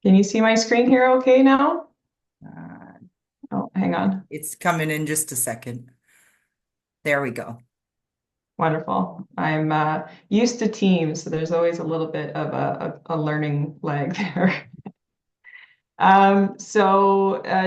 Can you see my screen here okay now? Oh, hang on. It's coming in just a second. There we go. Wonderful. I'm used to Teams, so there's always a little bit of a learning lag there.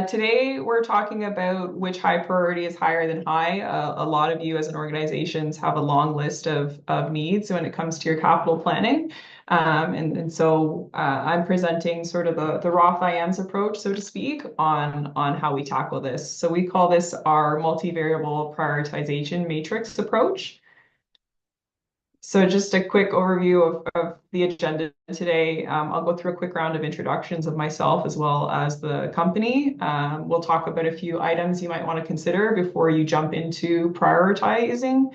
Today we're talking about which high priority is higher than high. A lot of you as an organizations have a long list of needs when it comes to your capital planning. I'm presenting sort of the Roth IAMS approach, so to speak, on how we tackle this. So we call this our multivariable prioritization matrix approach. So just a quick overview of the agenda today. I'll go through a quick round of introductions of myself as well as the company. We'll talk about a few items you might want to consider before you jump into prioritizing.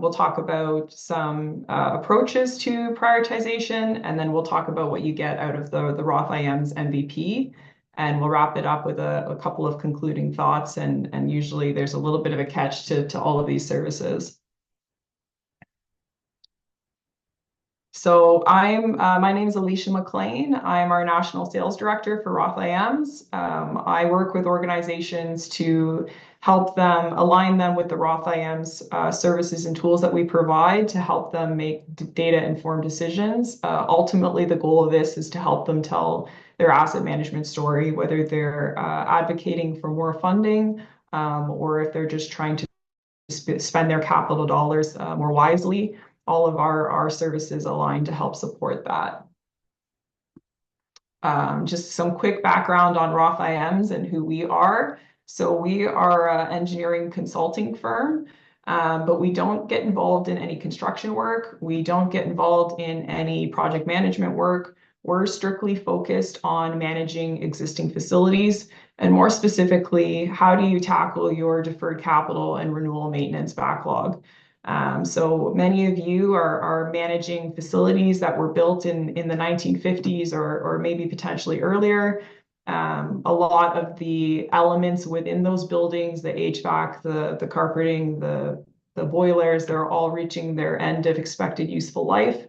We'll talk about some approaches to prioritization, and then we'll talk about what you get out of the Roth IAMS MVP. And we'll wrap it up with a couple of concluding thoughts. And usually there's a little bit of a catch to all of these services. So my name is Alisha McLean. I'm our National Sales Director for Roth IAMS. I work with organizations to help them align them with the Roth IAMS services and tools that we provide to help them make data-informed decisions. Ultimately, the goal of this is to help them tell their asset management story, whether they're advocating for more funding or if they're just trying to spend their capital dollars more wisely. All of our services align to help support that. Just some quick background on Roth IAMS and who we are. So we are an engineering consulting firm, but we don't get involved in any construction work. We don't get involved in any project management work. We're strictly focused on managing existing facilities, and more specifically, how do you tackle your deferred capital and renewal maintenance backlog? So many of you are managing facilities that were built in the 1950s or maybe potentially earlier. A lot of the elements within those buildings, the HVAC, the carpeting, the boilers, they're all reaching their end of expected useful life.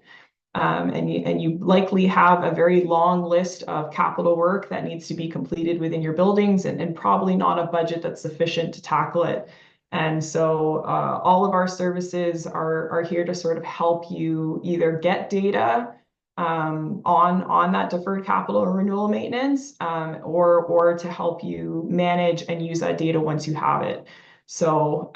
And you likely have a very long list of capital work that needs to be completed within your buildings and probably not a budget that's sufficient to tackle it. And so all of our services are here to sort of help you either get data on that deferred capital or renewal maintenance or to help you manage and use that data once you have it. So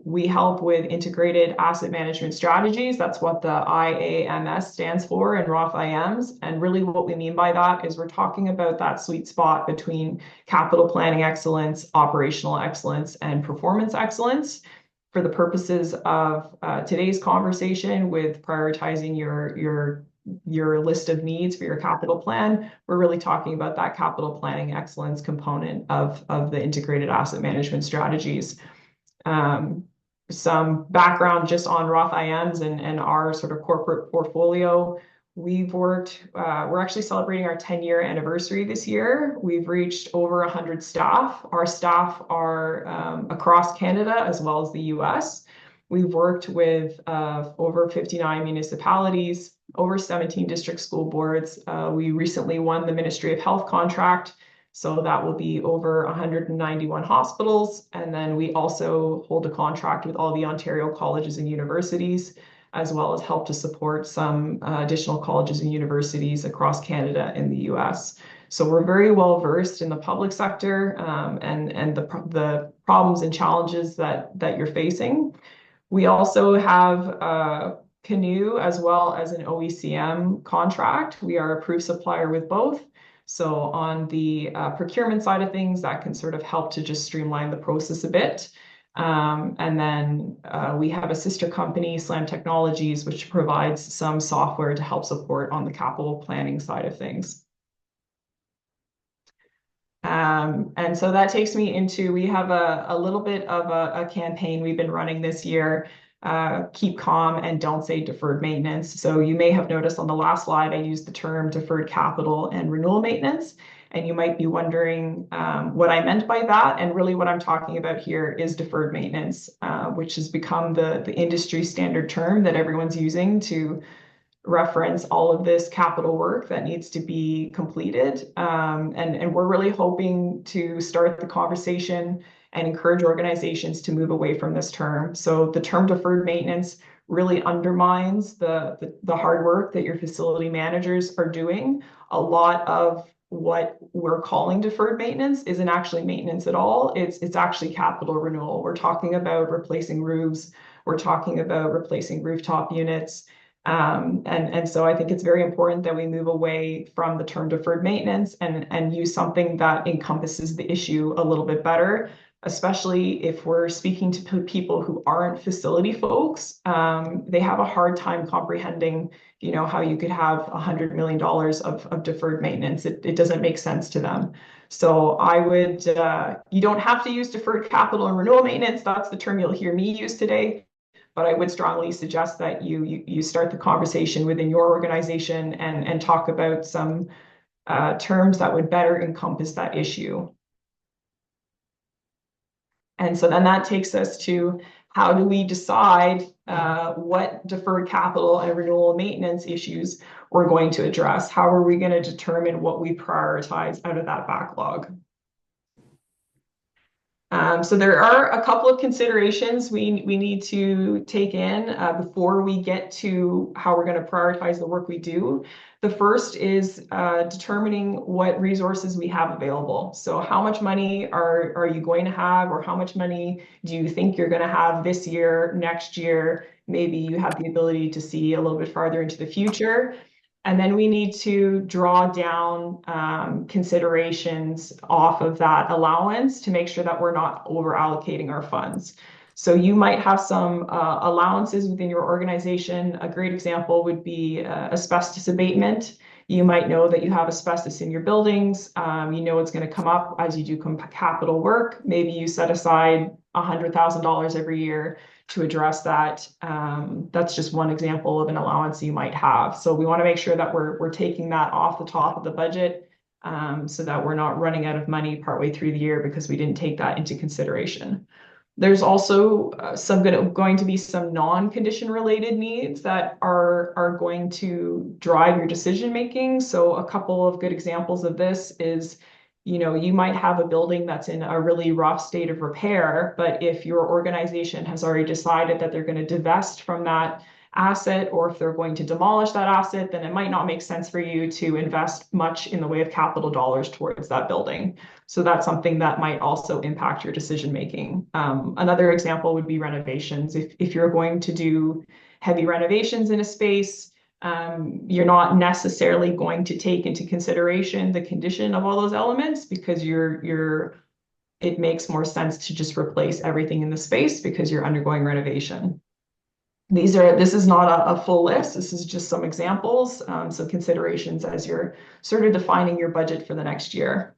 we help with integrated asset management strategies. That's what the IAMS stands for in Roth IAMS. And really what we mean by that is we're talking about that sweet spot between capital planning excellence, operational excellence, and performance excellence. For the purposes of today's conversation with prioritizing your list of needs for your capital plan, we're really talking about that capital planning excellence component of the integrated asset management strategies. Some background just on Roth IAMS and our sort of corporate portfolio. We're actually celebrating our 10-year anniversary this year. We've reached over 100 staff. Our staff are across Canada as well as the US. We've worked with over 59 municipalities, over 17 district school boards. We recently won the Ministry of Health contract, so that will be over 191 hospitals. And then we also hold a contract with all the Ontario colleges and universities, as well as help to support some additional colleges and universities across Canada and the US. So we're very well versed in the public sector and the problems and challenges that you're facing. We also have Canoe as well as an OECM contract. We are a approved supplier with both. So on the procurement side of things, that can sort of help to just streamline the process a bit. And then we have a sister company, Slam Technologies, which provides some software to help support on the capital planning side of things. And so that takes me into, we have a little bit of a campaign we've been running this year, keep calm and don't say deferred maintenance. So you may have noticed on the last slide, I used the term deferred capital and renewal maintenance. And you might be wondering what I meant by that. And really what I'm talking about here is deferred maintenance, which has become the industry standard term that everyone's using to reference all of this capital work that needs to be completed. And we're really hoping to start the conversation and encourage organizations to move away from this term. So the term deferred maintenance really undermines the hard work that your facility managers are doing. A lot of what we're calling deferred maintenance isn't actually maintenance at all. It's actually capital renewal. We're talking about replacing roofs. We're talking about replacing rooftop units. And so I think it's very important that we move away from the term deferred maintenance and use something that encompasses the issue a little bit better, especially if we're speaking to people who aren't facility folks. They have a hard time comprehending, how you could have $100 million of deferred maintenance. It doesn't make sense to them. So you don't have to use deferred capital and renewal maintenance. That's the term you'll hear me use today. But I would strongly suggest that you start the conversation within your organization and talk about some terms that would better encompass that issue. And so then that takes us to how do we decide what deferred capital and renewal maintenance issues we're going to address? How are we going to determine what we prioritize out of that backlog? So there are a couple of considerations we need to take in before we get to how we're going to prioritize the work we do. The first is determining what resources we have available. So how much money are you going to have, or how much money do you think you're going to have this year, next year? Maybe you have the ability to see a little bit farther into the future. And then we need to draw down considerations off of that allowance to make sure that we're not over allocating our funds. So you might have some allowances within your organization. A great example would be asbestos abatement. You might know that you have asbestos in your buildings. You know it's going to come up as you do capital work. Maybe you set aside $100,000 every year to address that. That's just one example of an allowance you might have. So we want to make sure that we're taking that off the top of the budget so that we're not running out of money partway through the year because we didn't take that into consideration. There's also going to be some non-condition related needs that are going to drive your decision making. So a couple of good examples of this is, you might have a building that's in a really rough state of repair, but if your organization has already decided that they're going to divest from that asset, or if they're going to demolish that asset, then it might not make sense for you to invest much in the way of capital dollars towards that building. So that's something that might also impact your decision making. Another example would be renovations. If you're going to do heavy renovations in a space, you're not necessarily going to take into consideration the condition of all those elements because it makes more sense to just replace everything in the space because you're undergoing renovation. This is not a full list. This is just some examples, some considerations as you're sort of defining your budget for the next year.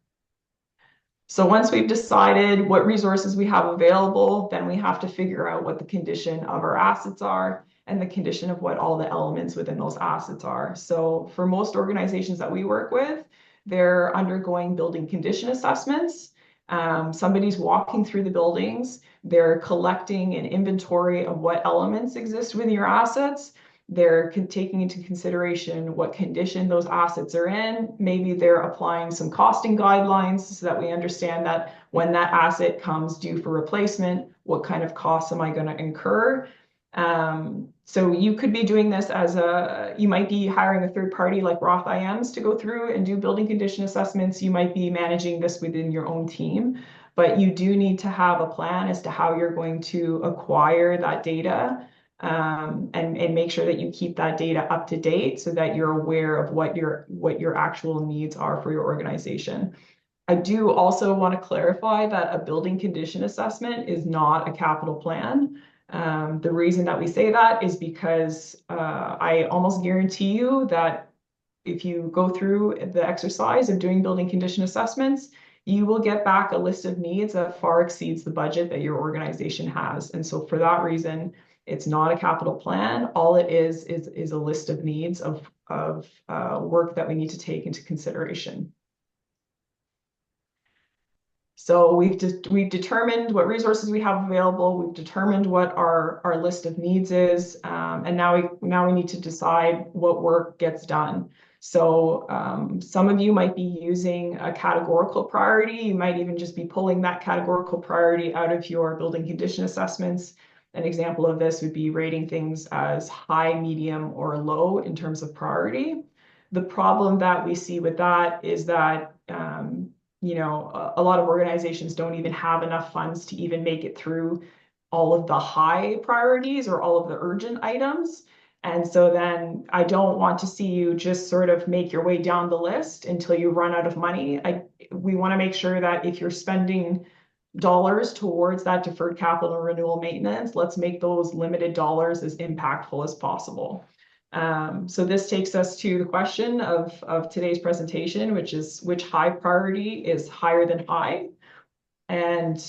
So once we've decided what resources we have available, then we have to figure out what the condition of our assets are and the condition of what all the elements within those assets are. So for most organizations that we work with, they're undergoing building condition assessments. Somebody's walking through the buildings. They're collecting an inventory of what elements exist within your assets. They're taking into consideration what condition those assets are in. Maybe they're applying some costing guidelines so that we understand that when that asset comes due for replacement, what kind of costs am I going to incur? So you could be doing this you might be hiring a third party like Roth IAMS to go through and do building condition assessments. You might be managing this within your own team, but you do need to have a plan as to how you're going to acquire that data and make sure that you keep that data up to date so that you're aware of what your actual needs are for your organization. I do also want to clarify that a building condition assessment is not a capital plan. The reason that we say that is because I almost guarantee you that if you go through the exercise of doing building condition assessments, you will get back a list of needs that far exceeds the budget that your organization has. And so for that reason, it's not a capital plan. All it is a list of needs of work that we need to take into consideration. So we've determined what resources we have available. We've determined what our list of needs is, and now we need to decide what work gets done. So some of you might be using a categorical priority. You might even just be pulling that categorical priority out of your building condition assessments. An example of this would be rating things as high, medium, or low in terms of priority. The problem that we see with that is that a lot of organizations don't even have enough funds to even make it through all of the high priorities or all of the urgent items. And so then I don't want to see you just sort of make your way down the list until you run out of money. We want to make sure that if you're spending dollars towards that deferred capital and renewal maintenance, let's make those limited dollars as impactful as possible. So this takes us to the question of today's presentation, which is which high priority is higher than high? And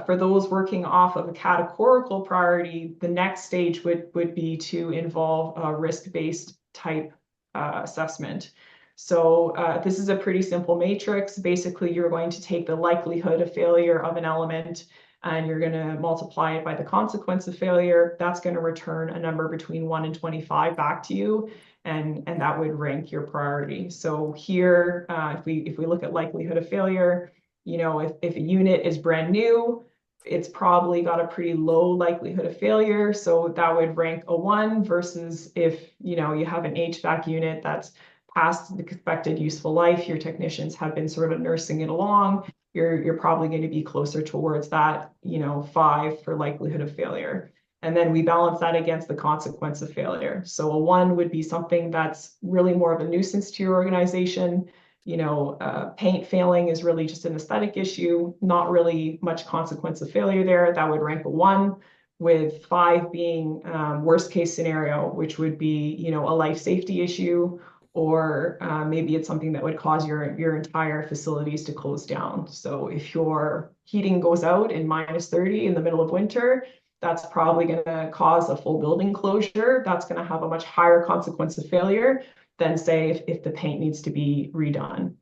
for those working off of a categorical priority, the next stage would be to involve a risk-based type assessment. So this is a pretty simple matrix. Basically, you're going to take the likelihood of failure of an element and you're going to multiply it by the consequence of failure. That's going to return a number between 1 and 25 back to you, and that would rank your priority. So here, if we look at likelihood of failure, if a unit is brand new, it's probably got a pretty low likelihood of failure. So that would rank a 1 versus if, you have an HVAC unit that's past the expected useful life, your technicians have been sort of nursing it along, you're probably going to be closer towards that, 5 for likelihood of failure. And then we balance that against the consequence of failure. So a 1 would be something that's really more of a nuisance to your organization. Paint failing is really just an aesthetic issue, not really much consequence of failure there. That would rank a 1, with 5 being worst case scenario, which would be, a life safety issue, or maybe it's something that would cause your entire facilities to close down. So if your heating goes out in -30 in the middle of winter, that's probably going to cause a full building closure. That's going to have a much higher consequence of failure than, say, if the paint needs to be redone.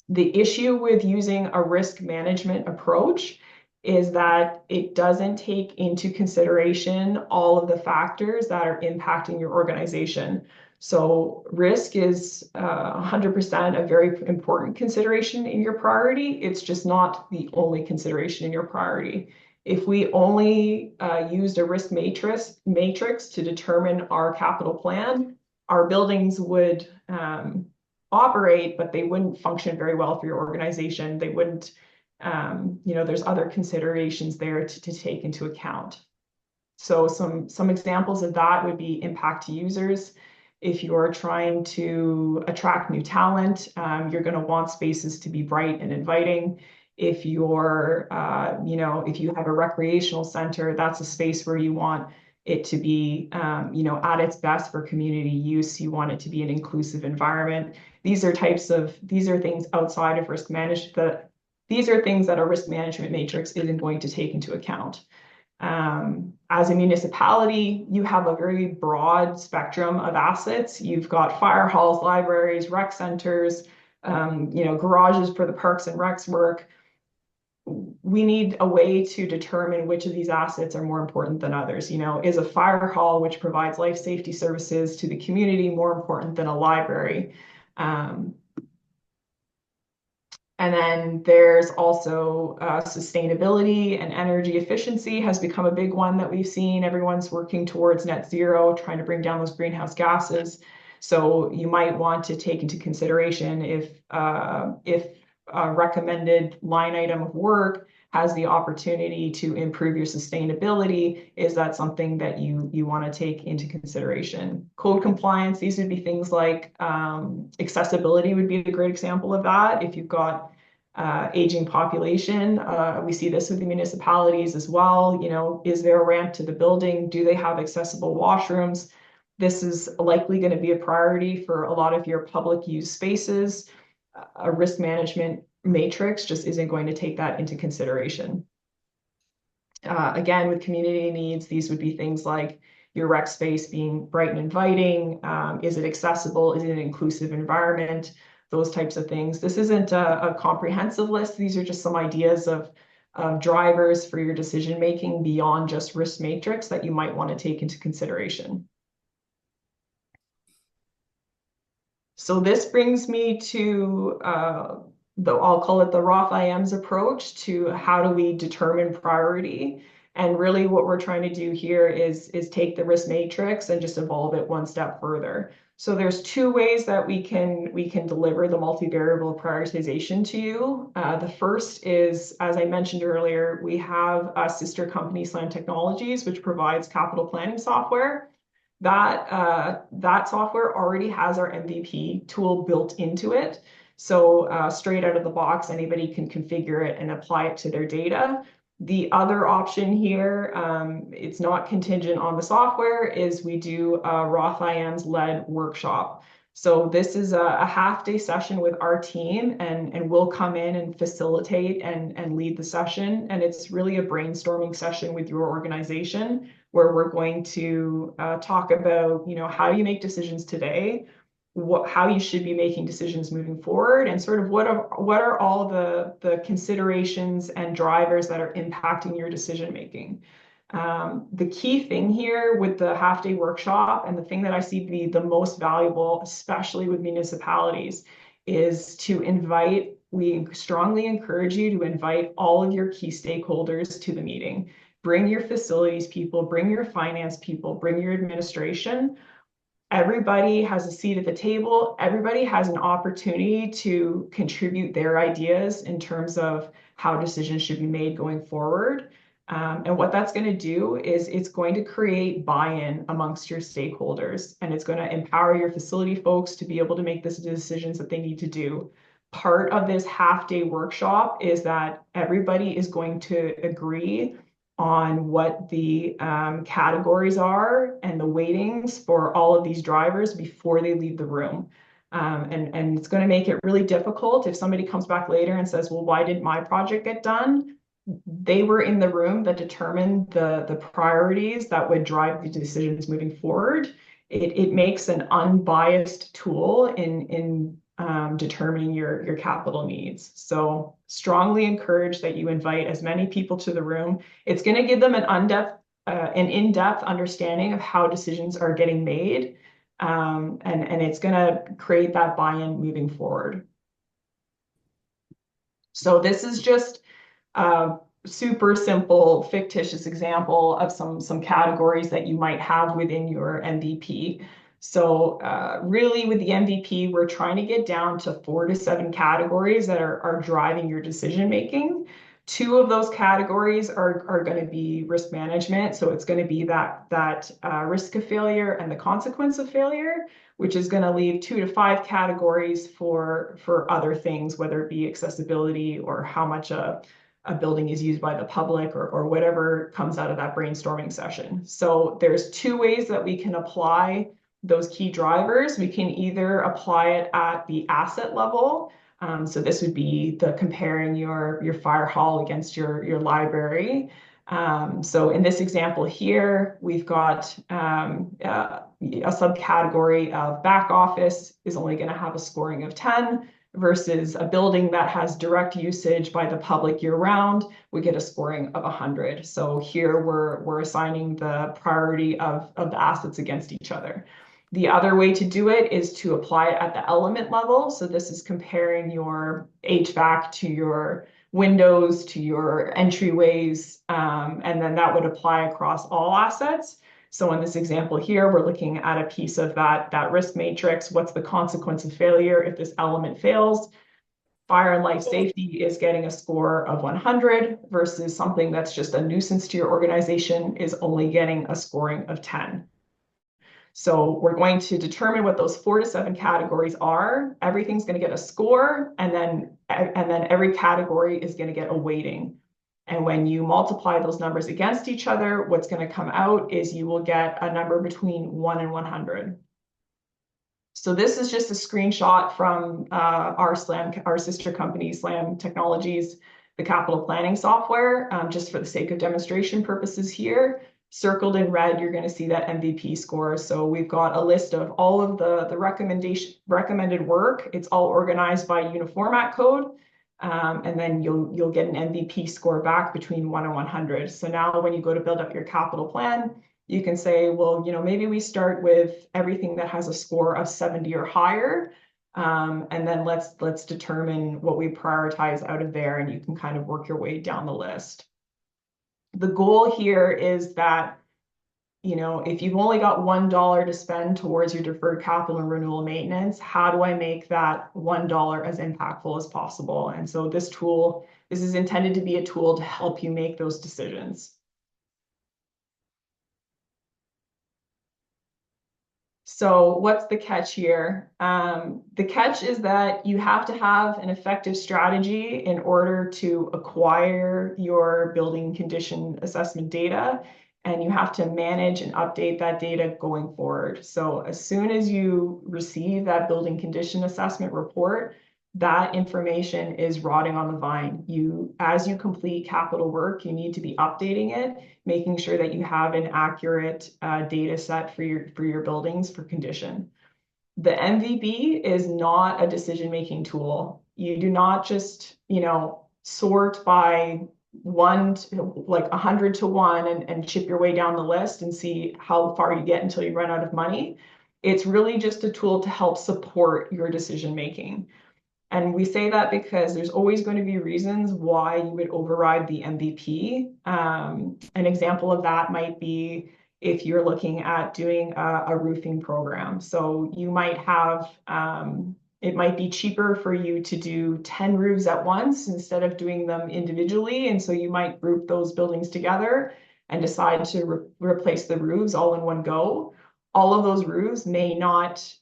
The issue with using a risk management approach is that it doesn't take into consideration all of the factors that are impacting your organization. So risk is 100% a very important consideration in your priority. It's just not the only consideration in your priority. If we only used a risk matrix to determine our capital plan, our buildings would operate, but they wouldn't function very well for your organization. They wouldn't, there's other considerations there to take into account. So some examples of that would be impact to users. If you're trying to attract new talent, you're going to want spaces to be bright and inviting. If you're, if you have a recreational center, that's a space where you want it to be, at its best for community use. You want it to be an inclusive environment. These are things outside of risk management. These are things that a risk management matrix isn't going to take into account. As a municipality, you have a very broad spectrum of assets. You've got fire halls, libraries, rec centers, garages for the parks and recs work. We need a way to determine which of these assets are more important than others. Is a fire hall, which provides life safety services to the community, more important than a library? And then there's also sustainability, and energy efficiency has become a big one that we've seen. Everyone's working towards net zero, trying to bring down those greenhouse gases. So you might want to take into consideration if a recommended line item of work has the opportunity to improve your sustainability, is that something that you want to take into consideration? Code compliance, these would be things like accessibility would be a great example of that. If you've got aging population, we see this with the municipalities as well. Is there a ramp to the building? Do they have accessible washrooms? This is likely going to be a priority for a lot of your public use spaces. A risk management matrix just isn't going to take that into consideration. Again, with community needs, these would be things like your rec space being bright and inviting. Is it accessible? Is it an inclusive environment? those types of things. This isn't a comprehensive list. These are just some ideas of drivers for your decision making beyond just risk matrix that you might want to take into consideration. So this brings me to I'll call it the Roth IAMS approach to how do we determine priority. And really what we're trying to do here is take the risk matrix and just evolve it one step further. So there's two ways that we can deliver the multivariable prioritization to you. The first is, as I mentioned earlier, we have a sister company, Slam Technologies, which provides capital planning software. That software already has our MVP tool built into it. So straight out of the box, anybody can configure it and apply it to their data. The other option here, it's not contingent on the software, is we do a Roth IAMS-led workshop. So this is a half-day session with our team, and we'll come in and facilitate and lead the session. And it's really a brainstorming session with your organization where we're going to talk about, how you make decisions today, how you should be making decisions moving forward, and sort of what are all the considerations and drivers that are impacting your decision making. The key thing here with the half-day workshop, and the thing that I see be the most valuable, especially with municipalities, is to invite. We strongly encourage you to invite all of your key stakeholders to the meeting. Bring your facilities people, bring your finance people, bring your administration. Everybody has a seat at the table. Everybody has an opportunity to contribute their ideas in terms of how decisions should be made going forward. And what that's going to do is it's going to create buy-in amongst your stakeholders, and it's going to empower your facility folks to be able to make the decisions that they need to do. Part of this half-day workshop is that everybody is going to agree on what the categories are and the weightings for all of these drivers before they leave the room. And it's going to make it really difficult if somebody comes back later and says, well, why didn't my project get done? They were in the room that determined the priorities that would drive the decisions moving forward. It makes an unbiased tool in determining your capital needs. So strongly encourage that you invite as many people to the room. It's going to give them an in-depth understanding of how decisions are getting made, and it's going to create that buy-in moving forward. So this is just a super simple, fictitious example of some categories that you might have within your MVP. So really with the MVP, we're trying to get down to 4 to 7 categories that are driving your decision making. 2 of those categories are going to be risk management. So it's going to be that risk of failure and the consequence of failure, which is going to leave 2 to 5 categories for other things, whether it be accessibility or how much a building is used by the public or whatever comes out of that brainstorming session. So there's 2 ways that we can apply those key drivers. We can either apply it at the asset level. So this would be the comparing your fire hall against your library. So in this example here, we've got a subcategory of back office is only going to have a scoring of 10 versus a building that has direct usage by the public year round, we get a scoring of 100. So here we're assigning the priority of the assets against each other. The other way to do it is to apply it at the element level. So this is comparing your HVAC to your windows to your entryways, and then that would apply across all assets. So in this example here, we're looking at a piece of that risk matrix. What's the consequence of failure if this element fails? Fire and life safety is getting a score of 100 versus something that's just a nuisance to your organization is only getting a scoring of 10. So we're going to determine what those 4 to 7 categories are. Everything's going to get a score, and then every category is going to get a weighting. And when you multiply those numbers against each other, what's going to come out is you will get a number between 1 and 100. So this is just a screenshot from our sister company, Slam Technologies, the capital planning software, just for the sake of demonstration purposes here. Circled in red, you're going to see that MVP score. So we've got a list of all of the recommended work. It's all organized by uniformat code. And then you'll get an MVP score back between 1 and 100. So now when you go to build up your capital plan, you can say, well, maybe we start with everything that has a score of 70 or higher. And then let's determine what we prioritize out of there, and you can kind of work your way down the list. The goal here is that, if you've only got $1 to spend towards your deferred capital and renewal maintenance, how do I make that $1 as impactful as possible? And so this is intended to be a tool to help you make those decisions. So what's the catch here? The catch is that you have to have an effective strategy in order to acquire your building condition assessment data, and you have to manage and update that data going forward. So as soon as you receive that building condition assessment report, that information is rotting on the vine. As you complete capital work, you need to be updating it, making sure that you have an accurate data set for your buildings for condition. The MVP is not a decision-making tool. You do not just, sort by 100 to 1 and chip your way down the list and see how far you get until you run out of money. It's really just a tool to help support your decision-making. And we say that because there's always going to be reasons why you would override the MVP. An example of that might be if you're looking at doing a roofing program. So you might have, it might be cheaper for you to do 10 roofs at once instead of doing them individually. And so you might group those buildings together and decide to replace the roofs all in one go. All of those roofs may not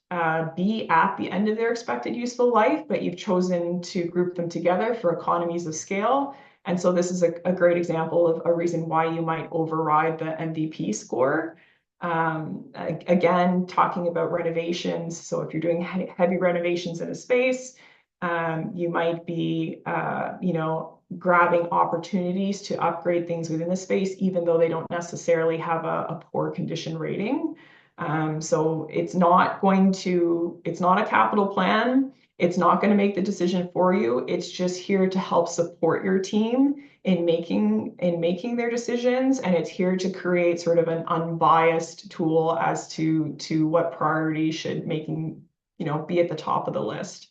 be at the end of their expected useful life, but you've chosen to group them together for economies of scale. And so this is a great example of a reason why you might override the MVP score. Again, talking about renovations. So if you're doing heavy renovations in a space, you might be, grabbing opportunities to upgrade things within the space, even though they don't necessarily have a poor condition rating. So it's not a capital plan. It's not going to make the decision for you. It's just here to help support your team in making their decisions. And it's here to create sort of an unbiased tool as to what priority should be at the top of the list.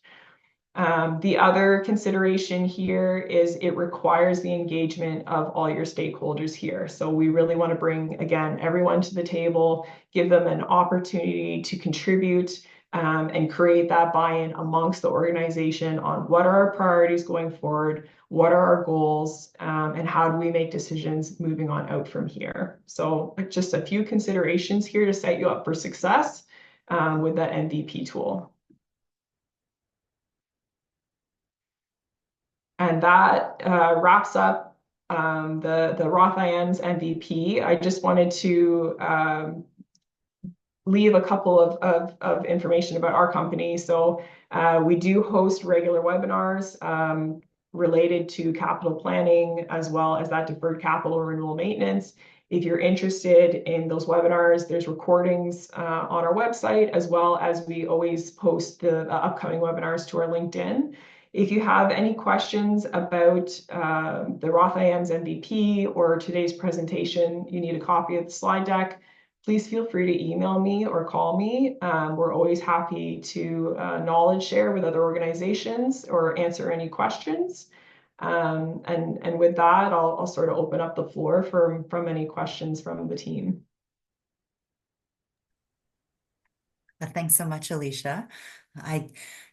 The other consideration here is it requires the engagement of all your stakeholders here. So we really want to bring, again, everyone to the table, give them an opportunity to contribute and create that buy-in amongst the organization on what are our priorities going forward, what are our goals, and how do we make decisions moving on out from here. So just a few considerations here to set you up for success with that MVP tool. And that wraps up the Roth IAMS MVP. I just wanted to leave a couple of information about our company. So we do host regular webinars related to capital planning, as well as that deferred capital renewal maintenance. If you're interested in those webinars, there's recordings on our website, as well as we always post the upcoming webinars to our LinkedIn. If you have any questions about the Roth IAMS MVP or today's presentation, you need a copy of the slide deck, please feel free to email me or call me. We're always happy to knowledge share with other organizations or answer any questions. And with that, I'll sort of open up the floor from any questions from the team. Thanks so much, Alisha.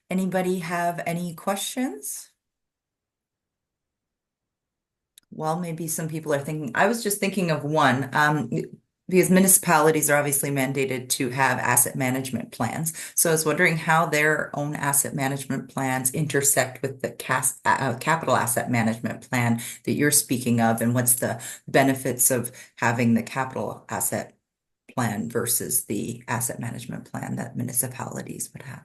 Anybody have any questions? Well, maybe some people are thinking, I was just thinking of one, because municipalities are obviously mandated to have asset management plans. So I was wondering how their own asset management plans intersect with the capital asset management plan that you're speaking of, and what's the benefits of having the capital asset plan versus the asset management plan that municipalities would have.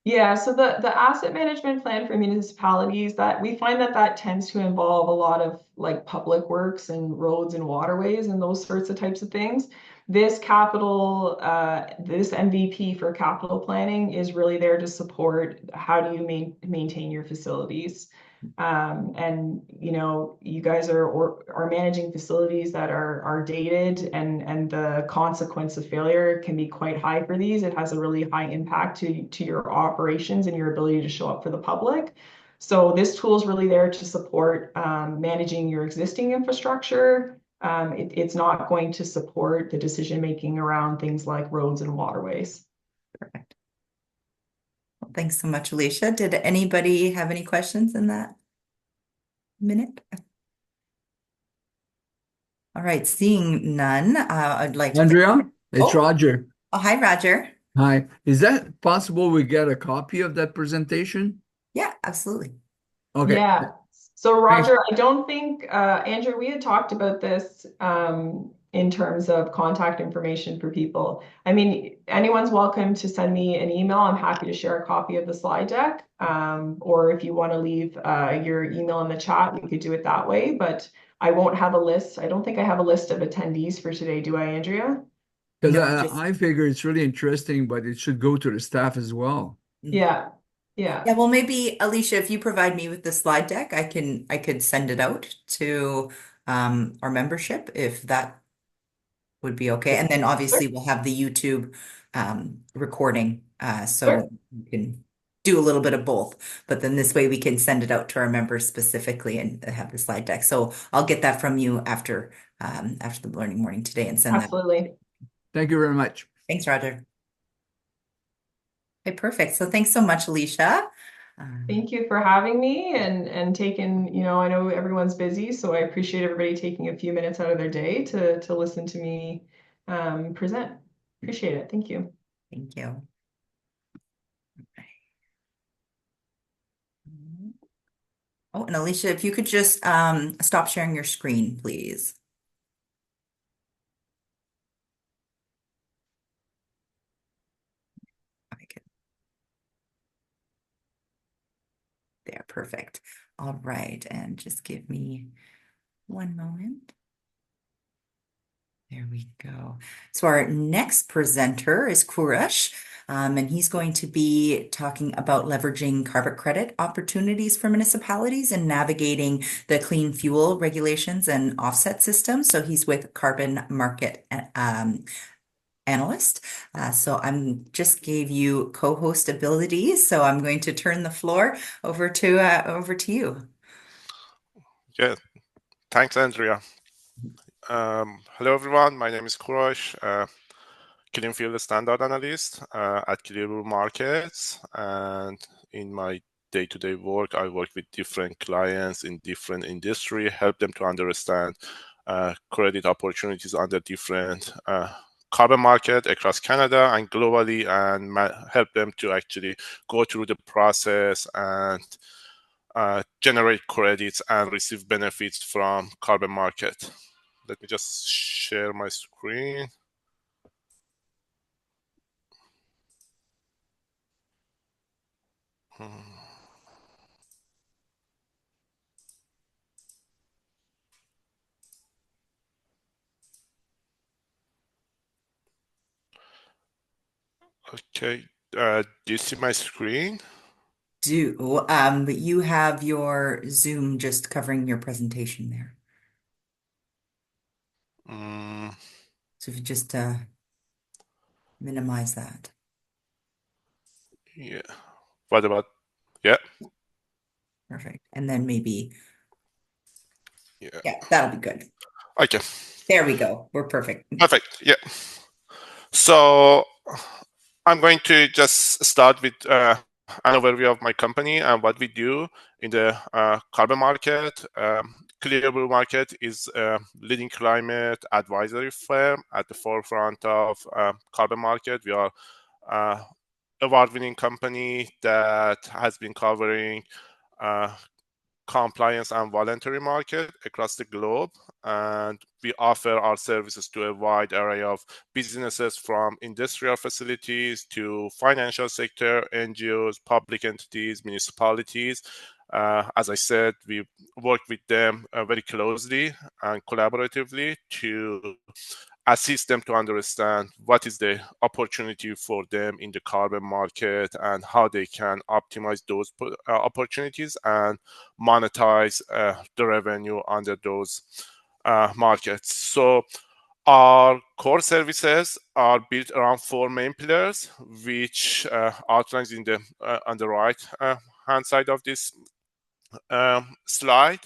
Yeah, so the asset management plan for municipalities, that we find that tends to involve a lot of like public works and roads and waterways and those sorts of types of things. This MVP for capital planning is really there to support how do you maintain your facilities. And you guys are managing facilities that are dated, and the consequence of failure can be quite high for these. It has a really high impact to your operations and your ability to show up for the public. So this tool is really there to support managing your existing infrastructure. It's not going to support the decision making around things like roads and waterways. Perfect. Well, thanks so much, Alisha. Did anybody have any questions in that minute? All right, seeing none, I'd like to thank. Andrea, it's Oh, Roger. oh, hi, Roger. Hi. Is that possible we get a copy of that presentation? Yeah, absolutely. Okay. Yeah. So Thanks. Roger, I don't think, Andrew, we had talked about this in terms of contact information for people. I mean, anyone's welcome to send me an email. I'm happy to share a copy of the slide deck. Or if you want to leave your email in the chat, we could do it that way. But I won't have a list. I don't think I have a list of attendees for today, do I, Andrea? Because No, just I figure it's really interesting, but it should go to the staff as well. Yeah. Yeah. yeah, well, maybe Alicia, if you provide me with the slide deck, I could send it out to our membership if that would be okay. And then obviously we'll have the YouTube recording Sure. so you can do a little bit of both. But then this way we can send it out to our members specifically and have the slide deck. So I'll get that from you after the learning morning today and send that. Absolutely. Thank you very much. Thanks, Roger. Okay, perfect. So thanks so much, Alicia. Thank you for having me and taking, I know everyone's busy, so I appreciate everybody taking a few minutes out of their day to listen to me present. Appreciate it. Thank you. Thank you. Oh, and Alicia, if you could just stop sharing your screen, please. Okay, there, perfect. All right, and just give me one moment. There we go. So our next presenter is Koorosh, and he's going to be talking about leveraging carbon credit opportunities for municipalities and navigating the clean fuel regulations and offset systems. So he's with Carbon Market Analyst. So I'm just gave you co-host abilities. So I'm going to turn the floor over to you. Yeah, thanks, Andrea. Hello, everyone. My name is Koorosh, Clean Fuel Standard Analyst at ClearBlue Markets. And in my day-to-day work, I work with different clients in different industry, help them to understand credit opportunities under different carbon market across Canada and globally, and help them to actually go through the process and generate credits and receive benefits from carbon market. Let me just share my screen. Okay, do you see my screen? But you have your Zoom just covering your presentation there. So if you just minimize that. Yeah. What about, yeah. Perfect. And then maybe, Yeah. that'll be good. Okay. There we go. We're perfect. Perfect. Yeah. So I'm going to just start with an overview of my company and what we do in the carbon market. ClearBlue Market is a leading climate advisory firm at the forefront of carbon market. We are award-winning company that has been covering compliance and voluntary market across the globe. and we offer our services to a wide array of businesses, from industrial facilities to financial sector, NGOs, public entities, municipalities. As I said, we work with them very closely and collaboratively to assist them to understand what is the opportunity for them in the carbon market and how they can optimize those opportunities and monetize the revenue under those markets. So our core services are built around four main pillars, which outlines in the on the right hand side of this slide.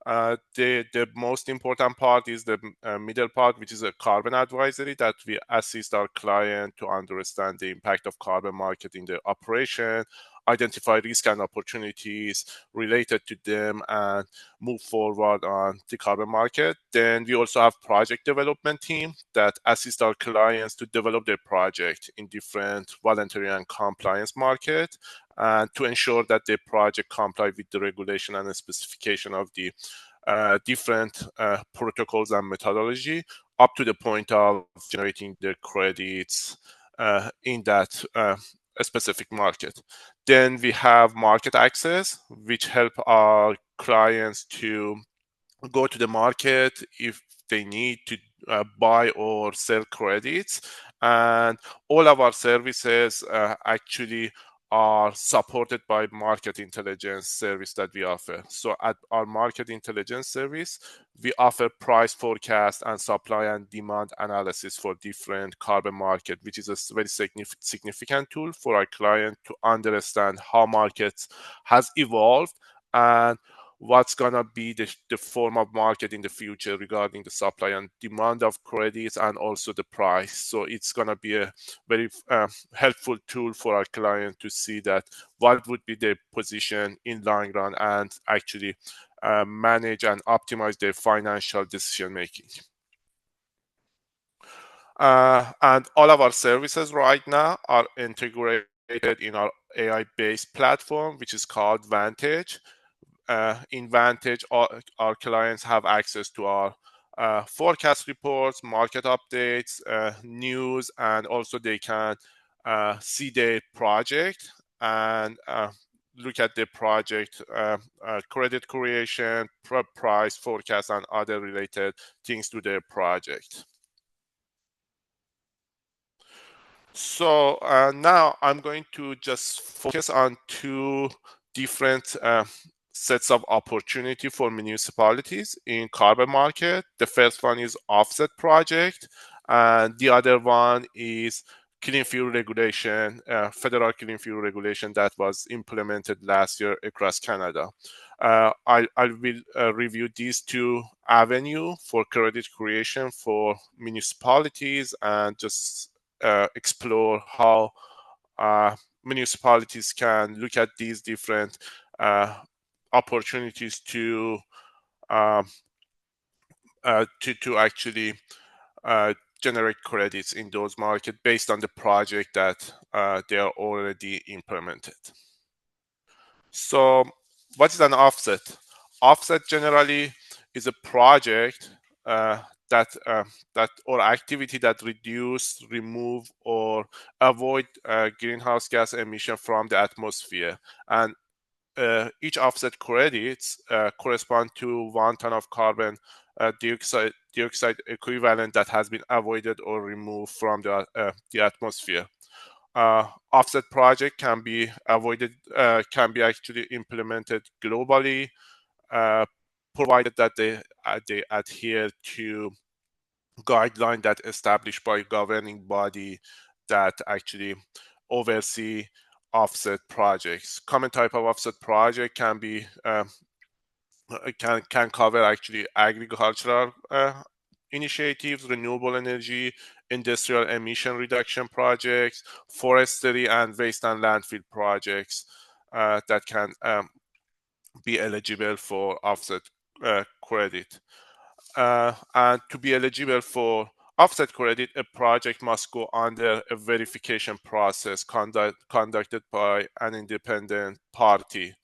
The most important part is the middle part, which is a carbon advisory that we assist our client to understand the impact of carbon market in the operation, identify risk and opportunities related to them, and move forward on the carbon market. Then we also have project development team that assist our clients to develop their project in different voluntary and compliance market, and to ensure that the project comply with the regulation and the specification of the different protocols and methodology, up to the point of generating the credits in that specific market. Then we have market access, which help our clients to go to the market if they need to buy or sell credits. And all of our services actually are supported by market intelligence service that we offer. So at our market intelligence service, we offer price forecast and supply and demand analysis for different carbon market, which is a very significant tool for our client to understand how markets has evolved and what's going to be the form of market in the future regarding the supply and demand of credits and also the price. So it's going to be a very helpful tool for our client to see that what would be their position in long run and actually manage and optimize their financial decision making. And all of our services right now are integrated in our AI-based platform, which is called Vantage. In Vantage, our clients have access to our forecast reports, market updates, news, and also they can see their project and look at the project credit creation, price forecast, and other related things to their project. So now I'm going to just focus on two different sets of opportunity for municipalities in carbon market. The first one is offset project, and the other one is clean fuel regulation, federal clean fuel regulation that was implemented last year across Canada. I will review these two avenues for credit creation for municipalities and just explore how municipalities can look at these different opportunities to actually generate credits in those markets based on the project that they are already implemented. So what is an offset? Offset generally is a project that or activity that reduce, remove, or avoid greenhouse gas emission from the atmosphere. And each offset credits correspond to 1 ton of carbon dioxide equivalent that has been avoided or removed from the atmosphere. Offset project can be avoided, can be actually implemented globally, provided that they adhere to guidelines that established by governing body that actually oversee offset projects. Common type of offset project can be can cover actually agricultural initiatives, renewable energy, industrial emission reduction projects, forestry, and waste and landfill projects that can be eligible for offset credit. And to be eligible for offset credit, a project must go under a verification process conducted by an independent party.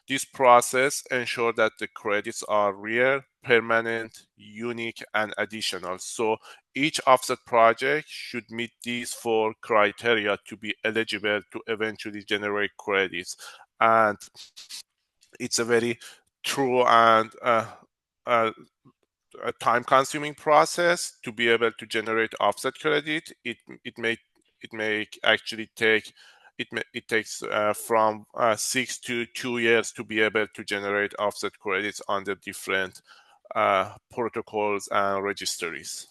This process ensures that the credits are rare, permanent, unique, and additional. So each offset project should meet these 4 criteria to be eligible to eventually generate credits. And it's a very true and a time-consuming process to be able to generate offset credit. It may actually take it takes from 6 to 2 years to be able to generate offset credits under different protocols and registries.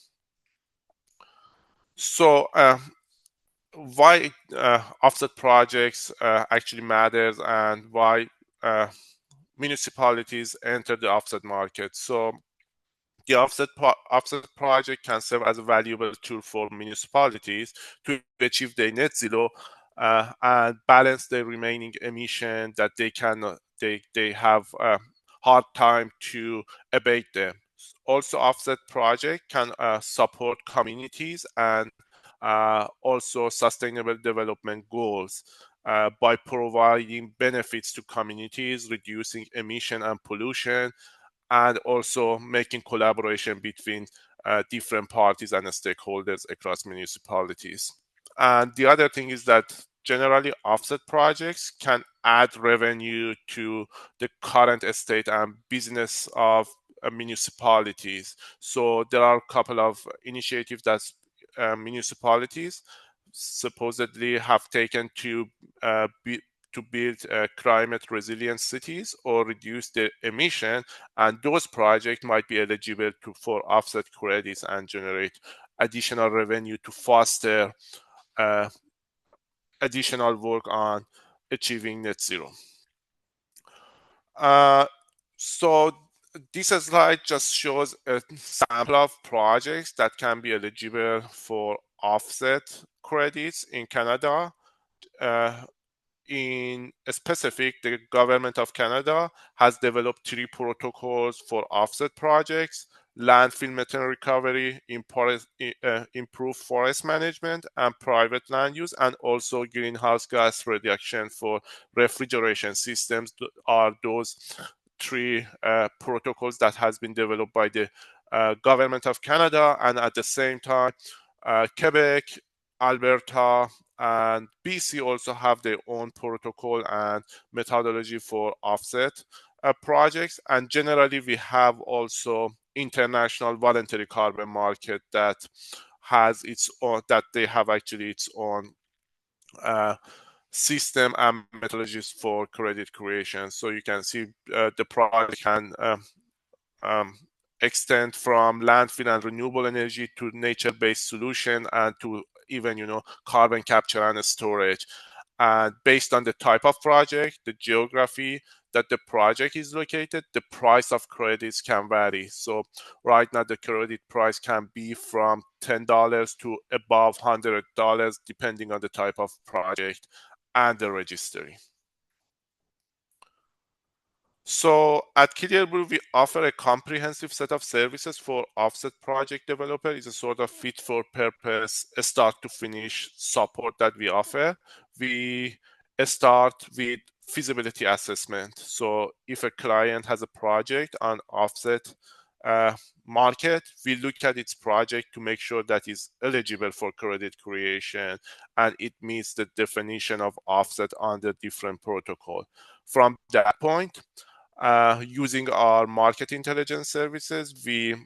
So why offset projects actually matters, and why municipalities enter the offset market. So the offset project can serve as a valuable tool for municipalities to achieve their net zero and balance the remaining emission that they have a hard time to abate them. Also, offset project can support communities and also sustainable development goals by providing benefits to communities, reducing emission and pollution, and also making collaboration between different parties and stakeholders across municipalities. And the other thing is that generally offset projects can add revenue to the current state and business of municipalities. So there are a couple of initiatives that municipalities supposedly have taken to build climate resilient cities or reduce the emission, and those projects might be eligible for offset credits and generate additional revenue to foster additional work on achieving net zero. So this slide just shows a sample of projects that can be eligible for offset credits in Canada. In specific, the government of Canada has developed 3 protocols for offset projects: landfill methane recovery, improved forest management, and private land use, and also greenhouse gas reduction for refrigeration systems are those 3 protocols that has been developed by the government of Canada. And at the same time, Quebec, Alberta, and BC also have their own protocol and methodology for offset projects. And generally, we have also international voluntary carbon market that has its own, that they have actually its own system and methodologies for credit creation. So you can see the project can extend from landfill and renewable energy to nature-based solution, and to even carbon capture and storage. And based on the type of project, the geography that the project is located, the price of credits can vary. So right now the credit price can be from $10 to above $100 depending on the type of project and the registry. So at ClearBlue, we offer a comprehensive set of services for offset project developer. It's a sort of fit for purpose, start to finish support that we offer. We start with feasibility assessment. So if a client has a project on offset market, we look at its project to make sure that it's eligible for credit creation and it meets the definition of offset under different protocol. From that point, using our market intelligence services, we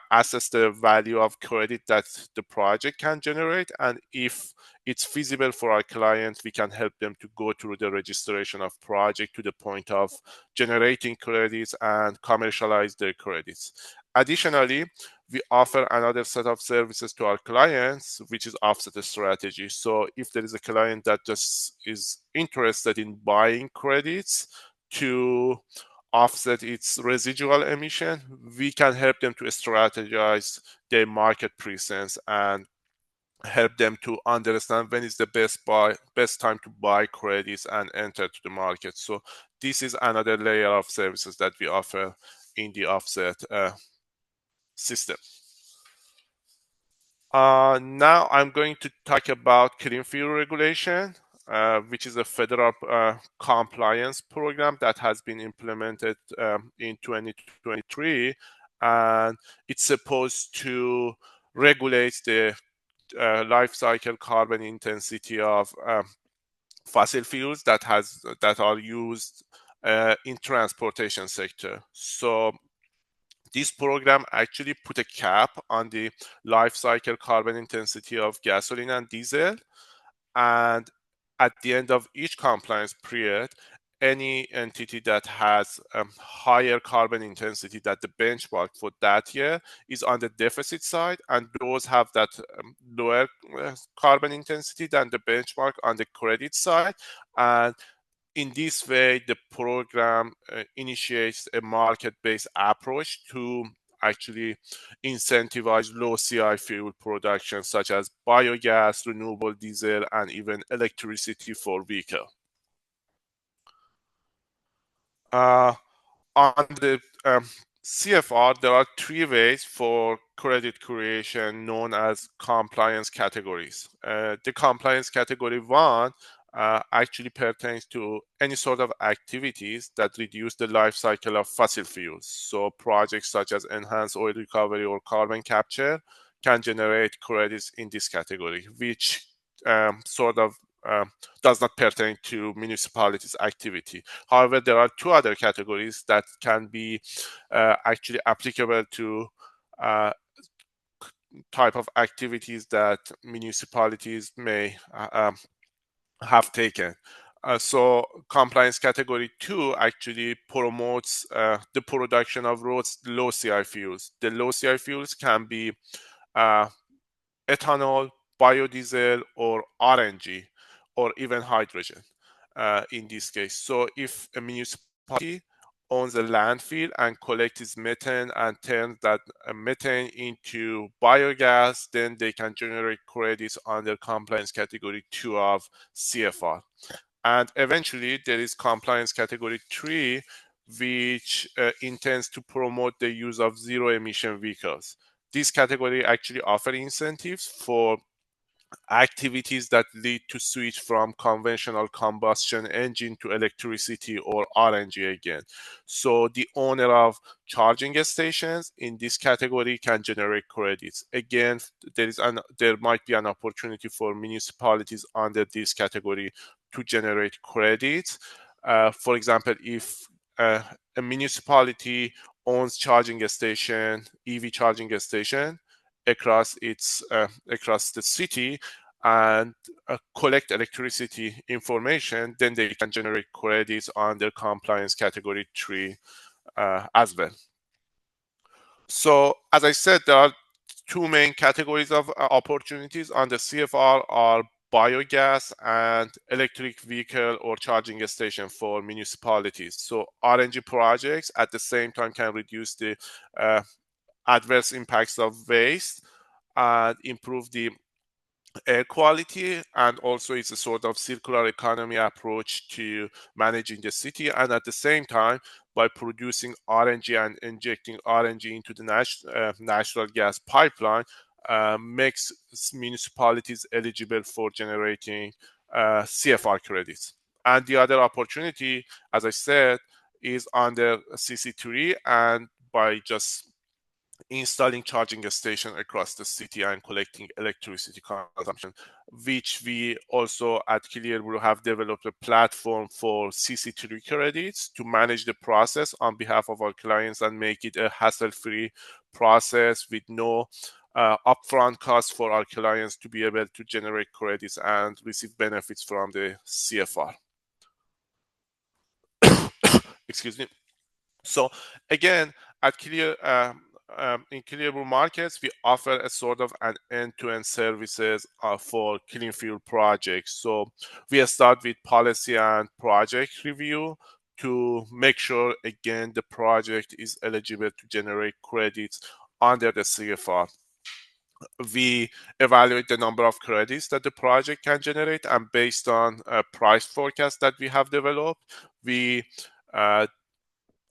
assess the value of credit that the project can generate, and if it's feasible for our clients, we can help them to go through the registration of project to the point of generating credits and commercialize their credits. Additionally, we offer another set of services to our clients, which is offset strategy. So if there is a client that just is interested in buying credits to offset its residual emission, we can help them to strategize their market presence and help them to understand when is the best time to buy credits and enter to the market. So this is another layer of services that we offer in the offset system. Now I'm going to talk about clean fuel regulation. which is a federal compliance program that has been implemented in 2023, and it's supposed to regulate the life cycle carbon intensity of fossil fuels that are used in transportation sector. So this program actually put a cap on the life cycle carbon intensity of gasoline and diesel, and at the end of each compliance period, any entity that has higher carbon intensity than the benchmark for that year is on the deficit side, and those have that lower carbon intensity than the benchmark on the credit side. And in this way, the program initiates a market-based approach to actually incentivize low CI fuel production, such as biogas, renewable diesel, and even electricity for vehicle. On the CFR, there are 3 ways for credit creation known as compliance categories. The compliance category 1 actually pertains to any sort of activities that reduce the life cycle of fossil fuels. So projects such as enhanced oil recovery or carbon capture can generate credits in this category, which sort of does not pertain to municipalities' activity. However, there are 2 other categories that can be actually applicable to type of activities that municipalities may have taken. So compliance category 2 actually promotes the production of ROTHS low CI fuels. The low CI fuels can be ethanol, biodiesel, or RNG, or even hydrogen in this case. So if a municipality owns a landfill and collects methane and turns that methane into biogas, then they can generate credits under compliance category 2 of CFR. And eventually there is compliance category 3, which intends to promote the use of zero emission vehicles. This category actually offers incentives for activities that lead to switch from conventional combustion engine to electricity or RNG again. So the owner of charging stations in this category can generate credits. Again, there might be an opportunity for municipalities under this category to generate credits. For example, if a municipality owns charging station, EV charging station, across the city and collect electricity information, then they can generate credits under compliance category 3 as well. So as I said, there are 2 main categories of opportunities on the CFR are biogas and electric vehicle or charging station for municipalities. So RNG projects at the same time can reduce the adverse impacts of waste and improve the air quality, and also it's a sort of circular economy approach to managing the city. And at the same time, by producing RNG and injecting RNG into the natural gas pipeline, makes municipalities eligible for generating CFR credits. And the other opportunity, as I said, is under CC3, and by just installing charging a station across the city and collecting electricity consumption, which we also at ClearBlue have developed a platform for CC3 credits to manage the process on behalf of our clients and make it a hassle-free process with no upfront costs for our clients to be able to generate credits and receive benefits from the CFR. Excuse me. So again, at in ClearBlue Markets, we offer a sort of an end-to-end services for clean fuel projects. So we start with policy and project review to make sure, again, the project is eligible to generate credits under the CFR. We evaluate the number of credits that the project can generate, and based on a price forecast that we have developed, we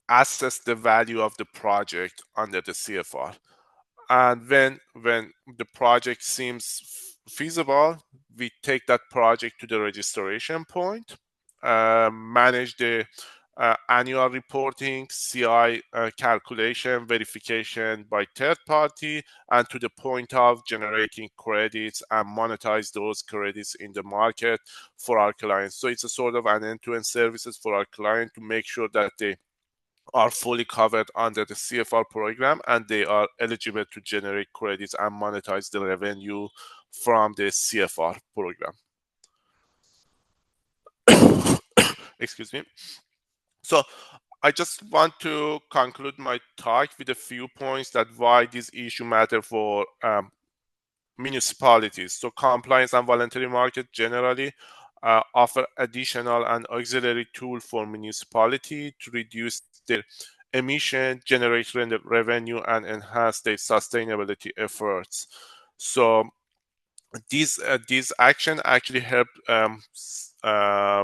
assess the value of the project under the CFR. And when the project seems feasible, we take that project to the registration point, manage the annual reporting, CI calculation, verification by third party, and to the point of generating credits and monetize those credits in the market for our clients. So it's a sort of an end-to-end services for our client to make sure that they are fully covered under the CFR program and they are eligible to generate credits and monetize the revenue from the CFR program. Excuse me. So I just want to conclude my talk with a few points that why this issue matter for municipalities. So compliance and voluntary market generally offer additional and auxiliary tool for municipality to reduce their emission, generate revenue, and enhance their sustainability efforts. So these action actually help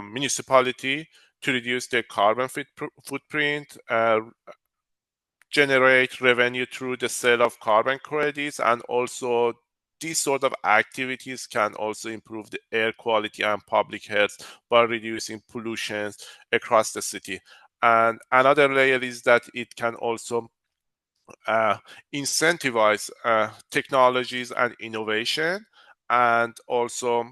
municipality to reduce their carbon footprint, generate revenue through the sale of carbon credits, and also these sort of activities can also improve the air quality and public health by reducing pollution across the city. And another layer is that it can also incentivize technologies and innovation, and also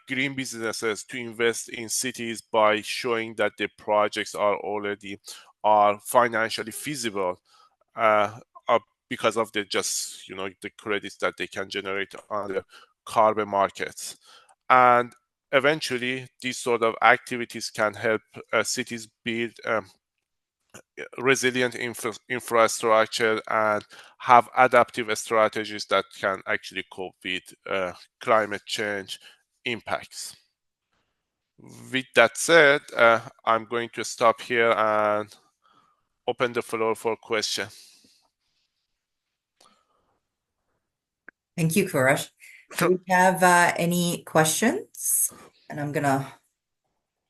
green businesses to invest in cities by showing that the projects are financially feasible because of the the credits that they can generate on the carbon markets. And eventually these sort of activities can help cities build resilient infrastructure and have adaptive strategies that can actually cope with climate change impacts. With that said, I'm going to stop here and open the floor for questions. Thank you, Koorosh. Do we have any questions? And I'm gonna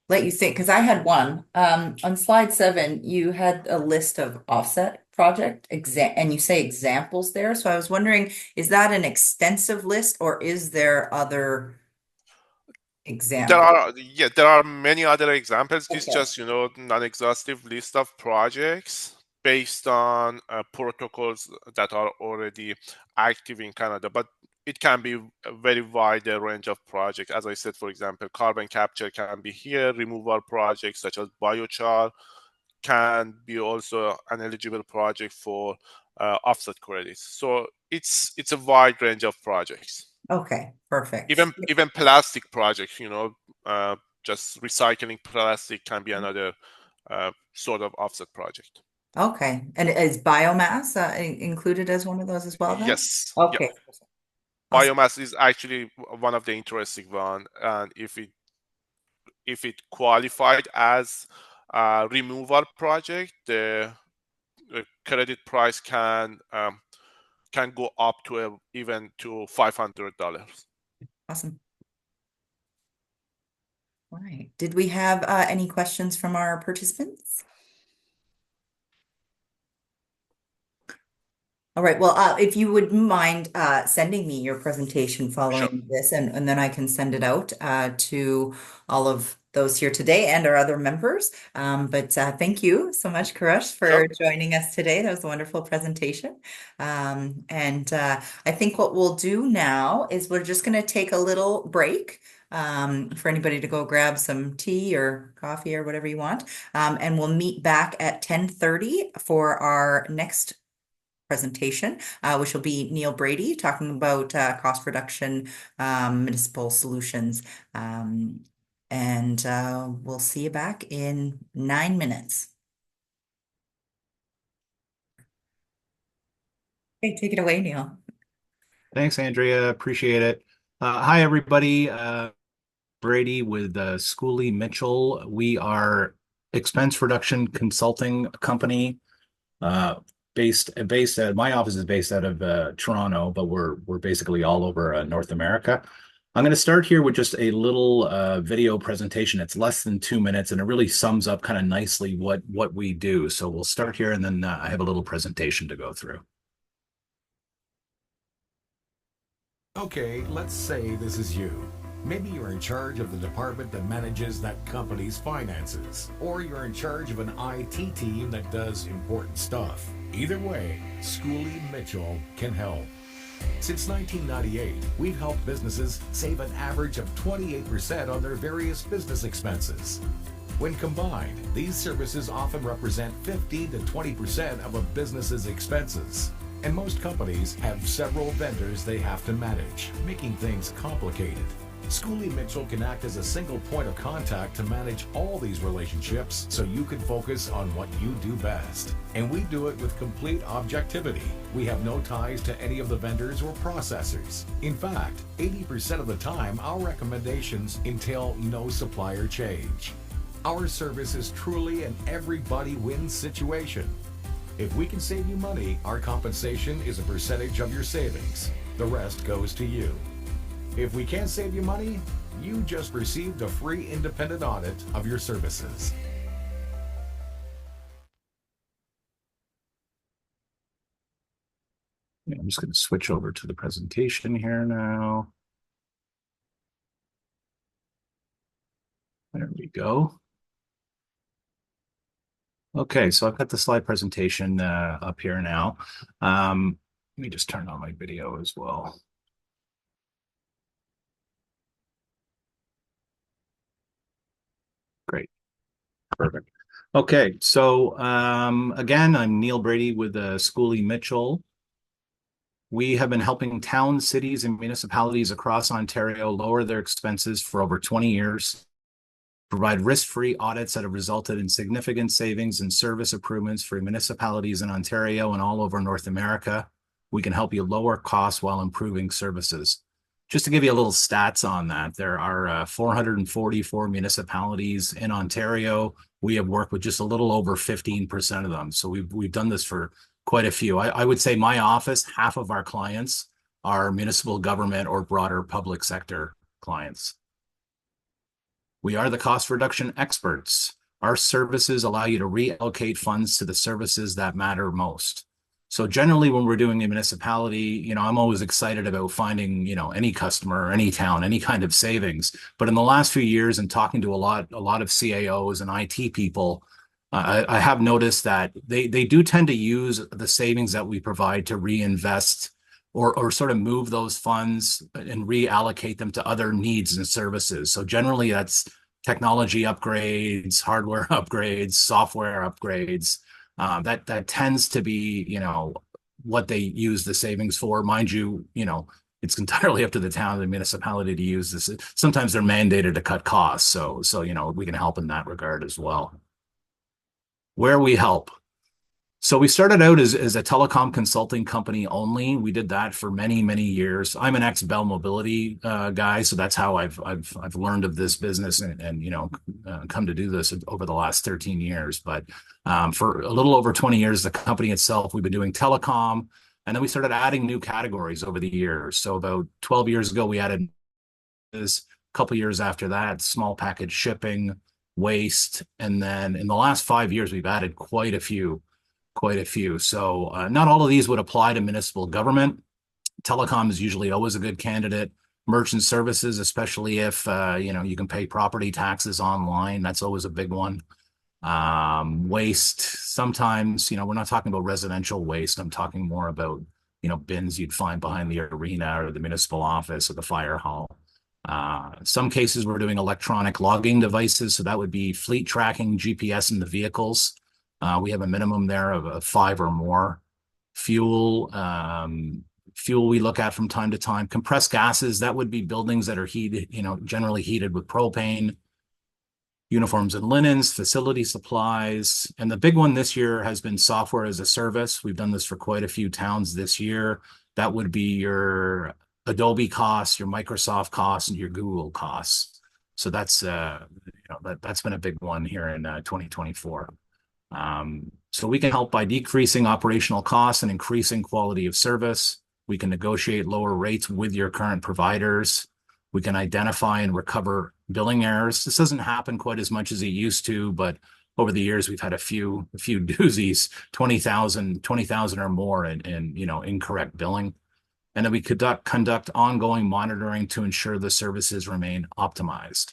let you think, because I had one. On slide 7, you had a list of offset project and you say examples there. So I was wondering, is that an extensive list or is there other examples? There are many other examples. This Okay. just non-exhaustive list of projects based on protocols that are already active in Canada, but it can be a very wide range of projects. As I said, for example, carbon capture can be here, removal projects such as biochar can be also an eligible project for offset credits. So it's a wide range of projects. Okay, perfect. Even plastic projects, just recycling plastic can be another sort of offset project. Okay, and is biomass included as one of those as well then? Yes. Okay. Yeah. Biomass is actually one of the interesting one, and if it qualified as a removal project, the credit price can go up to even to $500. Awesome. All right. Did we have any questions from our participants? All right. Well, if you would mind sending me your presentation following this, and then I can send it out to all of those here today and our other members. But thank you so much, Koorosh, for joining us today. That was a wonderful presentation. And I think what we'll do now is we're just going to take a little break for anybody to go grab some tea or coffee or whatever you want. And we'll meet back at 10:30 for our next presentation, which will be Neil Brady talking about cost reduction, municipal solutions. And we'll see you back in 9 minutes. Okay, take it away, Neil. Thanks, Andrea. Appreciate it. Hi, everybody. Brady with Schooley Mitchell. We are expense reduction consulting company. My office is based out of Toronto, but we're basically all over North America. I'm going to start here with just a little video presentation. It's less than 2 minutes, and it really sums up kind of nicely what we do. So we'll start here, and then I have a little presentation to go through. Okay, let's say this is you. Maybe you're in charge of the department that manages that company's finances, or you're in charge of an IT team that does important stuff. Either way, Schooley Mitchell can help. Since 1998, we've helped businesses save an average of 28% on their various business expenses. When combined, these services often represent 15 to 20% of a business's expenses. And most companies have several vendors they have to manage, making things complicated. Schooley Mitchell can act as a single point of contact to manage all these relationships so you can focus on what you do best. And we do it with complete objectivity. We have no ties to any of the vendors or processors. In fact, 80% of the time, our recommendations entail no supplier change. Our service is truly an everybody wins situation. If we can save you money, our compensation is a percentage of your savings. The rest goes to you. If we can't save you money, you just received a free independent audit of your services. Yeah, I'm just going to switch over to the presentation here now. There we go. Okay, so I've got the slide presentation up here now. Let me just turn on my video as well. Great. Perfect. Okay, so again, I'm Neil Brady with Schooley Mitchell. We have been helping towns, cities, and municipalities across Ontario lower their expenses for over 20 years, provide risk-free audits that have resulted in significant savings and service improvements for municipalities in Ontario and all over North America. We can help you lower costs while improving services. Just to give you a little stats on that, there are 444 municipalities in Ontario. We have worked with just a little over 15% of them. So we've done this for quite a few. I would say my office, half of our clients are municipal government or broader public sector clients. We are the cost reduction experts. Our services allow you to reallocate funds to the services that matter most. So generally, when we're doing a municipality, I'm always excited about finding, any customer, any town, any kind of savings. But in the last few years, and talking to a lot of CAOs and IT people, I have noticed that they do tend to use the savings that we provide to reinvest or sort of move those funds and reallocate them to other needs and services. So generally, that's technology upgrades, hardware upgrades, software upgrades. That tends to be, what they use the savings for. Mind you, it's entirely up to the town and the municipality to use this. Sometimes they're mandated to cut costs. So we can help in that regard as well. Where we help. So we started out as a telecom consulting company only. We did that for many, many years. I'm an ex-Bell Mobility guy, so that's how I've learned of this business and come to do this over the last 13 years. But for a little over 20 years, the company itself, we've been doing telecom, and then we started adding new categories over the years. So about 12 years ago, we added this. A couple years after that, small package shipping, waste, and then in the last 5 years, we've added quite a few. So not all of these would apply to municipal government. Telecom is usually always a good candidate. Merchant services, especially if you can pay property taxes online, that's always a big one. Waste, sometimes, we're not talking about residential waste. I'm talking more about, bins you'd find behind the arena or the municipal office or the fire hall. Some cases we're doing electronic logging devices, so that would be fleet tracking, GPS in the vehicles. We have a minimum there of 5 or more. Fuel we look at from time to time. Compressed gases, that would be buildings that are heated, generally heated with propane. Uniforms and linens, facility supplies. And the big one this year has been software as a service. We've done this for quite a few towns this year. That would be your Adobe costs, your Microsoft costs, and your Google costs. So that's that's been a big one here in 2024. So we can help by decreasing operational costs and increasing quality of service. We can negotiate lower rates with your current providers. We can identify and recover billing errors. This doesn't happen quite as much as it used to, but over the years we've had a few doozies, 20,000 or more in incorrect billing. And then we conduct ongoing monitoring to ensure the services remain optimized.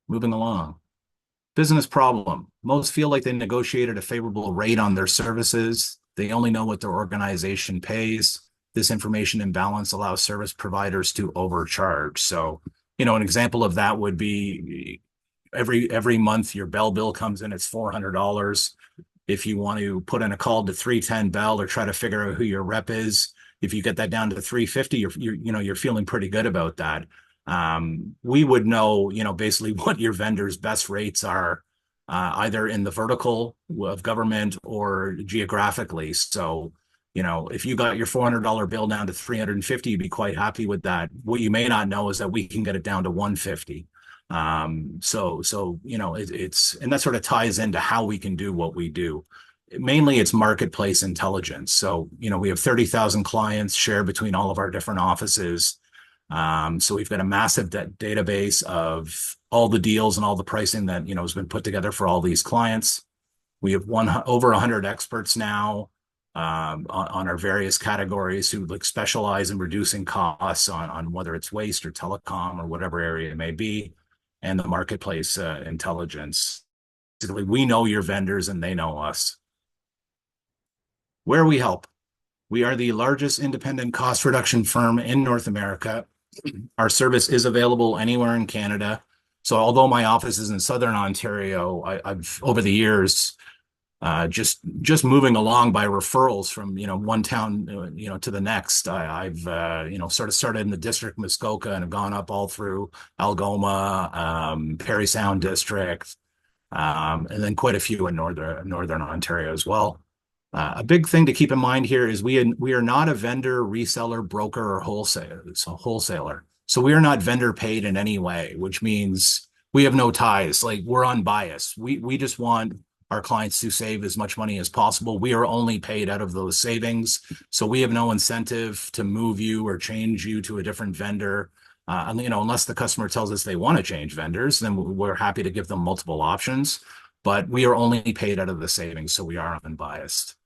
Moving along. Business problem. Most feel like they negotiated a favorable rate on their services. They only know what their organization pays. This information imbalance allows service providers to overcharge. So, an example of that would be every month your Bell bill comes in, it's $400. If you want to put in a call to 310 Bell or try to figure out who your rep is, if you get that down to 350, you're feeling pretty good about that. We would know, basically what your vendor's best rates are, either in the vertical of government or geographically. So, if you got your $400 bill down to 350, you'd be quite happy with that. What you may not know is that we can get it down to 150. It's and that sort of ties into how we can do what we do. Mainly it's marketplace intelligence. So, we have 30,000 clients shared between all of our different offices. So we've got a massive database of all the deals and all the pricing that, has been put together for all these clients. We have over 100 experts now on our various categories who specialize in reducing costs on whether it's waste or telecom or whatever area it may be, and the marketplace intelligence. Basically, we know your vendors and they know us. Where we help. We are the largest independent cost reduction firm in North America. Our service is available anywhere in Canada. So although my office is in Southern Ontario, I've over the years, just moving along by referrals from, one town, to the next. I've sort of started in the district Muskoka and have gone up all through Algoma, Parry Sound District, and then quite a few in Northern Ontario as well. A big thing to keep in mind here is we are not a vendor, reseller, broker, or wholesaler. So we are not vendor paid in any way, which means we have no ties. Like, we're unbiased. We just want our clients to save as much money as possible. We are only paid out of those savings. So we have no incentive to move you or change you to a different vendor. Unless the customer tells us they want to change vendors, then we're happy to give them multiple options. But we are only paid out of the savings, so we are unbiased.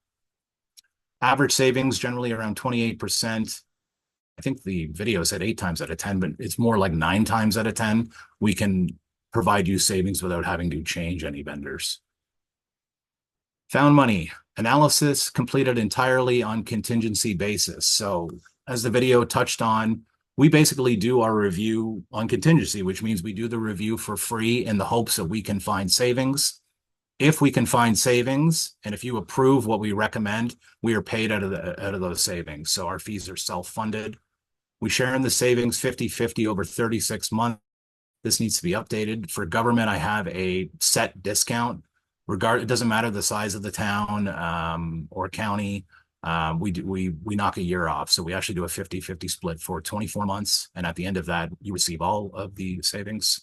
Average savings generally around 28%. I think the video said 8 times out of 10, but it's more like 9 times out of 10. We can provide you savings without having to change any vendors. Found money. Analysis completed entirely on contingency basis. So as the video touched on, we basically do our review on contingency, which means we do the review for free in the hopes that we can find savings. If we can find savings, and if you approve what we recommend, we are paid out of those savings. So our fees are self-funded. We share in the savings 50-50 over 36 months. This needs to be updated. For government, I have a set discount. It doesn't matter the size of the town or county. We knock a year off. So we actually do a 50-50 split for 24 months. And at the end of that, you receive all of the savings.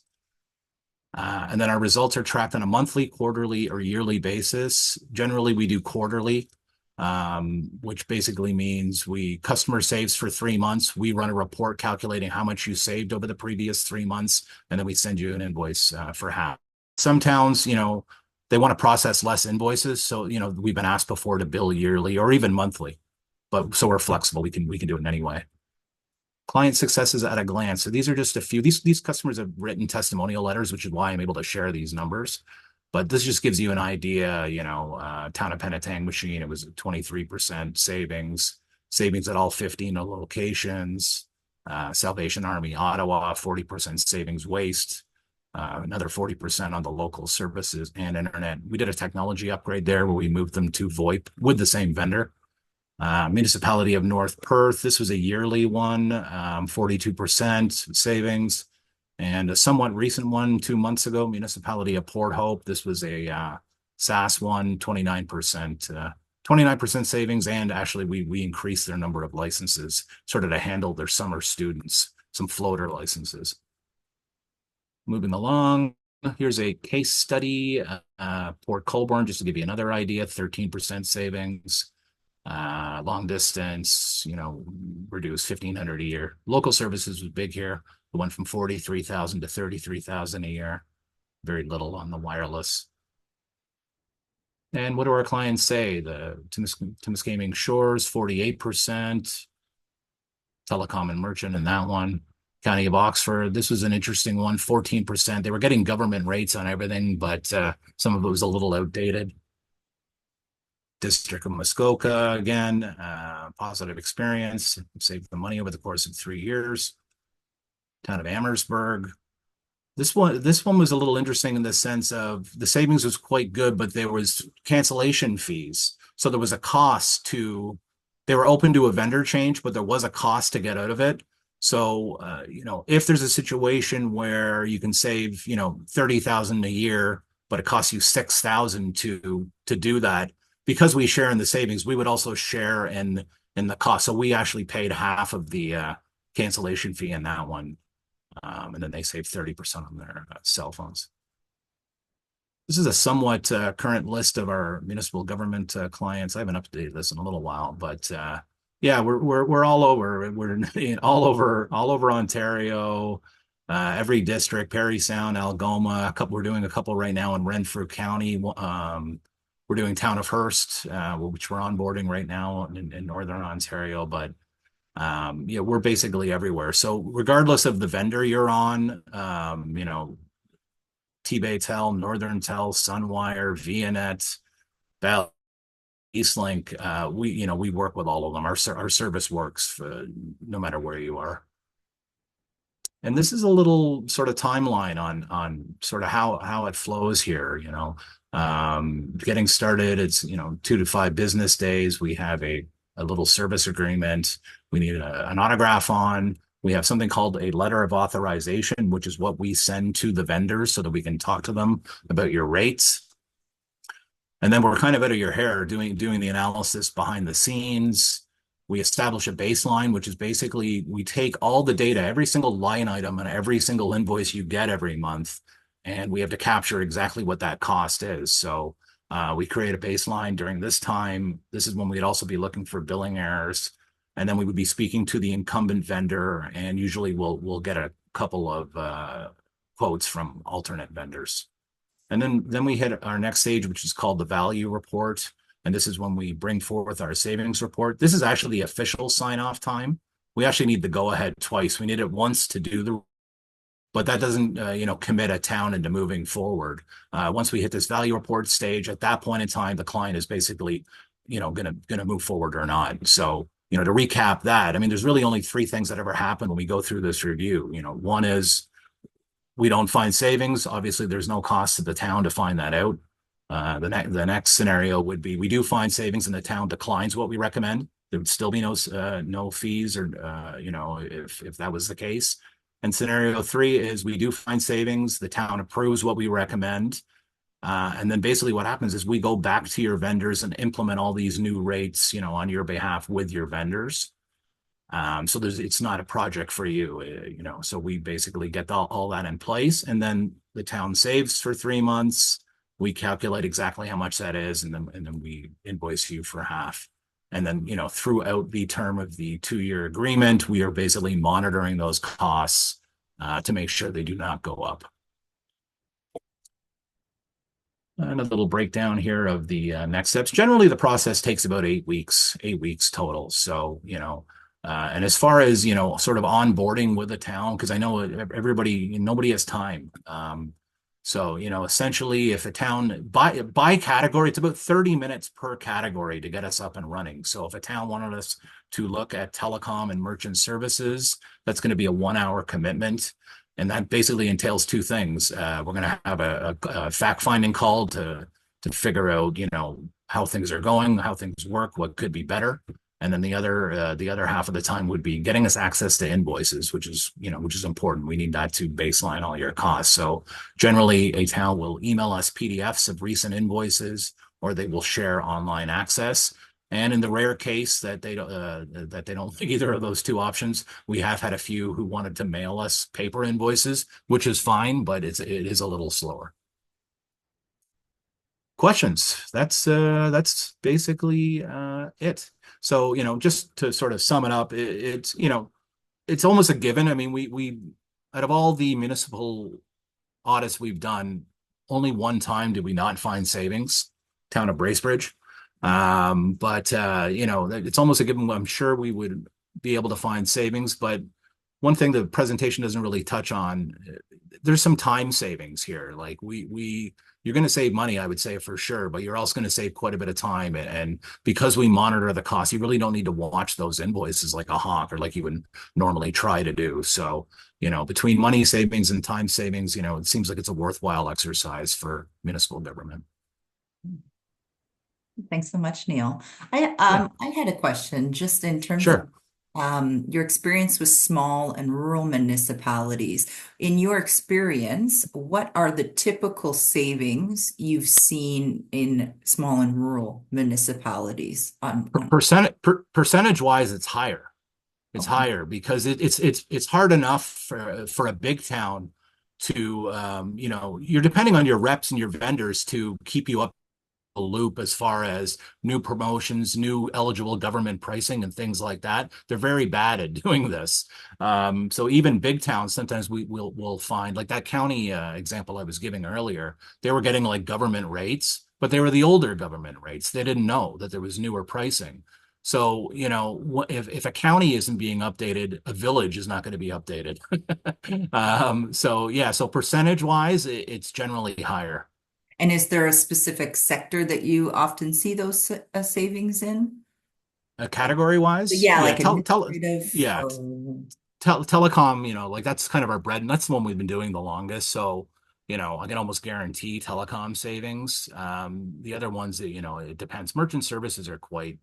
And then our results are tracked on a monthly, quarterly, or yearly basis. Generally, we do quarterly, which basically means customer saves for 3 months. We run a report calculating how much you saved over the previous 3 months, and then we send you an invoice for half. Some towns, they want to process less invoices. So, we've been asked before to bill yearly or even monthly, but so we're flexible. We can do it in any way. Client successes at a glance. So these are just a few. These customers have written testimonial letters, which is why I'm able to share these numbers. But this just gives you an idea, town of Penetang Machine, it was 23% savings at all 15 locations. Salvation Army, Ottawa, 40% savings waste, another 40% on the local services and internet. We did a technology upgrade there where we moved them to VoIP with the same vendor. Municipality of North Perth, this was a yearly one, 42% savings. And a somewhat recent one 2 months ago, Municipality of Port Hope, this was a SaaS one, 29% savings. And actually we increased their number of licenses sort of to handle their summer students, some floater licenses. Moving along, here's a case study, Port Colborne, just to give you another idea, 13% savings. Long distance, reduced 1,500 a year. Local services was big here. It went from 43,000 to 33,000 a year. Very little on the wireless. And what do our clients say? The Timiskaming Shores, 48%. telecom and merchant in that one. County of Oxford, this was an interesting one, 14%. They were getting government rates on everything, but some of it was a little outdated. District of Muskoka, again, positive experience, saved the money over the course of 3 years. Town of Amherstburg. This one was a little interesting in the sense of the savings was quite good, but there was cancellation fees. So there was a cost to, they were open to a vendor change, but there was a cost to get out of it. So, if there's a situation where you can save, 30,000 a year, but it costs you 6,000 to do that, because we share in the savings, we would also share in the cost. So we actually paid half of the cancellation fee in that one. And then they save 30% on their cell phones. This is a somewhat current list of our municipal government clients. I haven't updated this in a little while, but yeah, we're all over. We're all over Ontario, every district, Parry Sound, Algoma. We're doing a couple right now in Renfrew County. We're doing Town of Hearst, which we're onboarding right now in Northern Ontario, but we're basically everywhere. So regardless of the vendor you're on, T-Baytel, Northern Tel, Sunwire, Vianet, Bell, Eastlink, we work with all of them. Our service works no matter where you are. And this is a little sort of timeline on sort of how it flows here. Getting started, it's 2 to 5 business days. We have a little service agreement. We need an autograph on. We have something called a letter of authorization, which is what we send to the vendors so that we can talk to them about your rates. And then we're kind of out of your hair doing the analysis behind the scenes. We establish a baseline, which is basically we take all the data, every single line item and every single invoice you get every month, and we have to capture exactly what that cost is. So we create a baseline during this time. This is when we'd also be looking for billing errors. And then we would be speaking to the incumbent vendor, and usually we'll get a couple of quotes from alternate vendors. And then we hit our next stage, which is called the value report. And this is when we bring forth our savings report. This is actually the official sign-off time. We actually need the go-ahead twice. We need it once to do but that doesn't, commit a town into moving forward. Once we hit this value report stage, at that point in time, the client is basically, gonna move forward or not. So, to recap that, I mean, there's really only 3 things that ever happen when we go through this review. One is we don't find savings. Obviously, there's no cost to the town to find that out. The next scenario would be we do find savings and the town declines what we recommend. There would still be no fees or if that was the case. And scenario 3 is we do find savings, the town approves what we recommend. And then basically what happens is we go back to your vendors and implement all these new rates, on your behalf with your vendors. So it's not a project for you, so we basically get all that in place, and then the town saves for 3 months. We calculate exactly how much that is, and then we invoice you for half. And then, throughout the term of the 2-year agreement, we are basically monitoring those costs to make sure they do not go up. And a little breakdown here of the next steps. Generally, the process takes about 8 weeks total. So, and as far as, sort of onboarding with a town, because I know nobody has time. So, essentially, if a town, by category, it's about 30 minutes per category to get us up and running. So if a town wanted us to look at telecom and merchant services, that's going to be a 1-hour commitment. And that basically entails 2 things. We're going to have a fact-finding call to figure out, how things are going, how things work, what could be better. And then the other half of the time would be getting us access to invoices, which is important. We need that to baseline all your costs. So generally, a town will email us PDFs of recent invoices, or they will share online access. And in the rare case that they don't like either of those 2 options, we have had a few who wanted to mail us paper invoices, which is fine, but it is a little slower. Questions? That's basically it. So, just to sort of sum it up, it's almost a given. I mean, we out of all the municipal audits we've done, only one time did we not find savings, town of Bracebridge. But it's almost a given. I'm sure we would be able to find savings. But one thing the presentation doesn't really touch on, there's some time savings here. Like you're going to save money, I would say for sure, but you're also going to save quite a bit of time. And because we monitor the cost, you really don't need to watch those invoices like a hawk or like you would normally try to do. So, between money savings and time savings, it seems like it's a worthwhile exercise for municipal government. Thanks so much, Neil. I had a question just in terms Sure. of your experience with small and rural municipalities. In your experience, what are the typical savings you've seen in small and rural municipalities? Percentage wise, it's higher. It's Okay. higher because it's hard enough for a big town to you're depending on your reps and your vendors to keep you up the loop as far as new promotions, new eligible government pricing and things like that. They're very bad at doing this. So even big towns, sometimes we'll find like that county example I was giving earlier, they were getting like government rates, but they were the older government rates. They didn't know that there was newer pricing. So, if a county isn't being updated, a village is not going to be updated. So percentage wise, it's generally higher. And is there a specific sector that you often see those savings in? Category wise, Yeah, yeah, like administrative yeah, or... telecom, like that's kind of our bread, and that's the one we've been doing the longest. So, I can almost guarantee telecom savings. The other ones that, it depends. Merchant services are quite,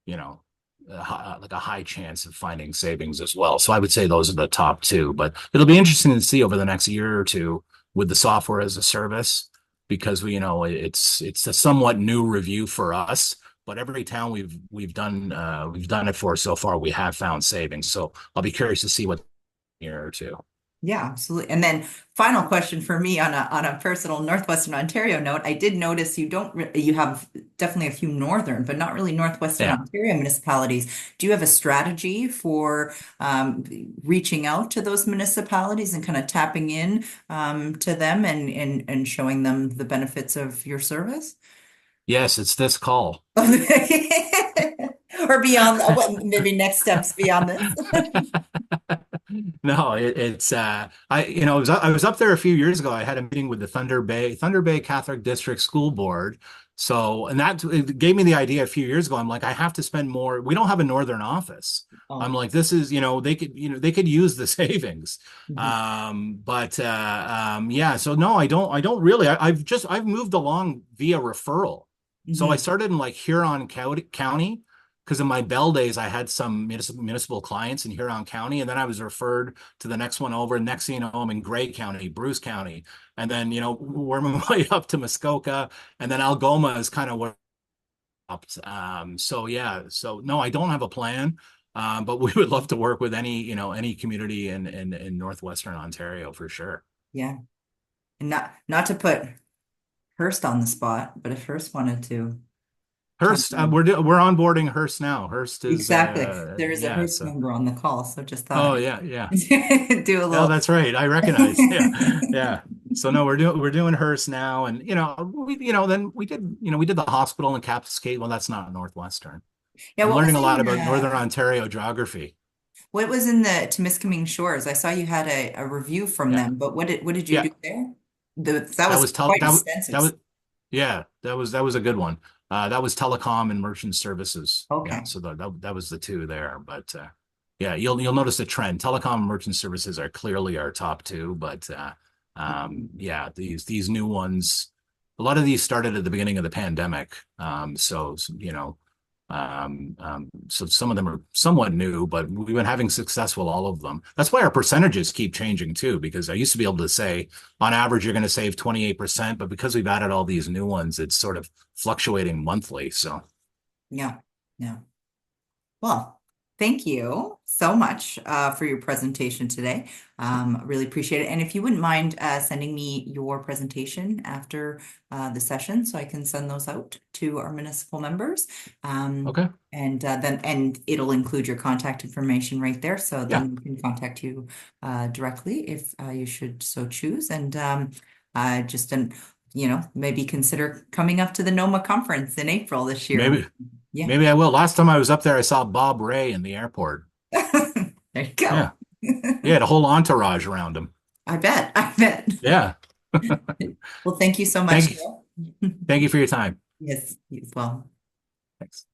like a high chance of finding savings as well. So I would say those are the top two, but it'll be interesting to see over the next year or two with the software as a service, because it's a somewhat new review for us, but every town we've done it for so far, we have found savings. So I'll be curious to see what year or two. Yeah, absolutely. And then final question for me on a personal Northwestern Ontario note, I did notice you have definitely a few northern, but not really Northwestern Ontario municipalities. Do you have a strategy for reaching out to those municipalities and kind of tapping in to them and showing them the benefits of your service? Yes, it's this call. Or beyond, maybe next steps beyond this. No, it's I was up there a few years ago. I had a meeting with the Thunder Bay Catholic District School Board. So, and that it gave me the idea a few years ago. I'm like, I have to spend more. We don't have a northern office. Oh. I'm like, this is, they could use the savings. Yeah, so no, I don't really. I've moved along via referral. So I started in like Huron County. Because in my Bell days, I had some municipal clients in Huron County, and then I was referred to the next one over. Next thing you know, I'm in Grey County, Bruce County, and then work my way up to Muskoka, and then Algoma is kind of where up. So no, I don't have a plan, but we would love to work with any community in Northwestern Ontario for sure. Yeah, and not to put Hearst on the spot, but if Hearst wanted to. Hearst, we're onboarding Hearst now. Hearst is exactly. There is a Hearst member on the call, so just thought. Oh yeah. Do a little. Oh, that's right. I recognize. Yeah. So no, we're doing Hearst now, and then we did the hospital in Cascade. Well, that's not Northwestern. Yeah, I'm learning a lot about Northern Ontario geography. What was in the Temiskaming Shores? I saw you had a review from them, but what did you do there? That was quite extensive. That was a good one. That was telecom and merchant services. Okay. Yeah, so that was the two there. But you'll notice a trend. Telecom and merchant services are clearly our top two. But these new ones, a lot of these started at the beginning of the pandemic. So some of them are somewhat new, but we've been having success with all of them. That's why our percentages keep changing too, because I used to be able to say on average you're going to save 28%, but because we've added all these new ones, it's sort of fluctuating monthly. So yeah. Well, thank you so much for your presentation today. Really appreciate it. And if you wouldn't mind sending me your presentation after the session, so I can send those out to our municipal members. Okay. And it'll include your contact information right there. So then we can contact you directly if you should so choose. And maybe consider coming up to the NOMA conference in April this year. Maybe I will. Last time I was up there, I saw Bob Ray in the airport. There you go. Yeah. He had a whole entourage around him. I bet. I bet. Yeah. Well, thank you so much. Thank you for your time. Yes, you as well. Thanks.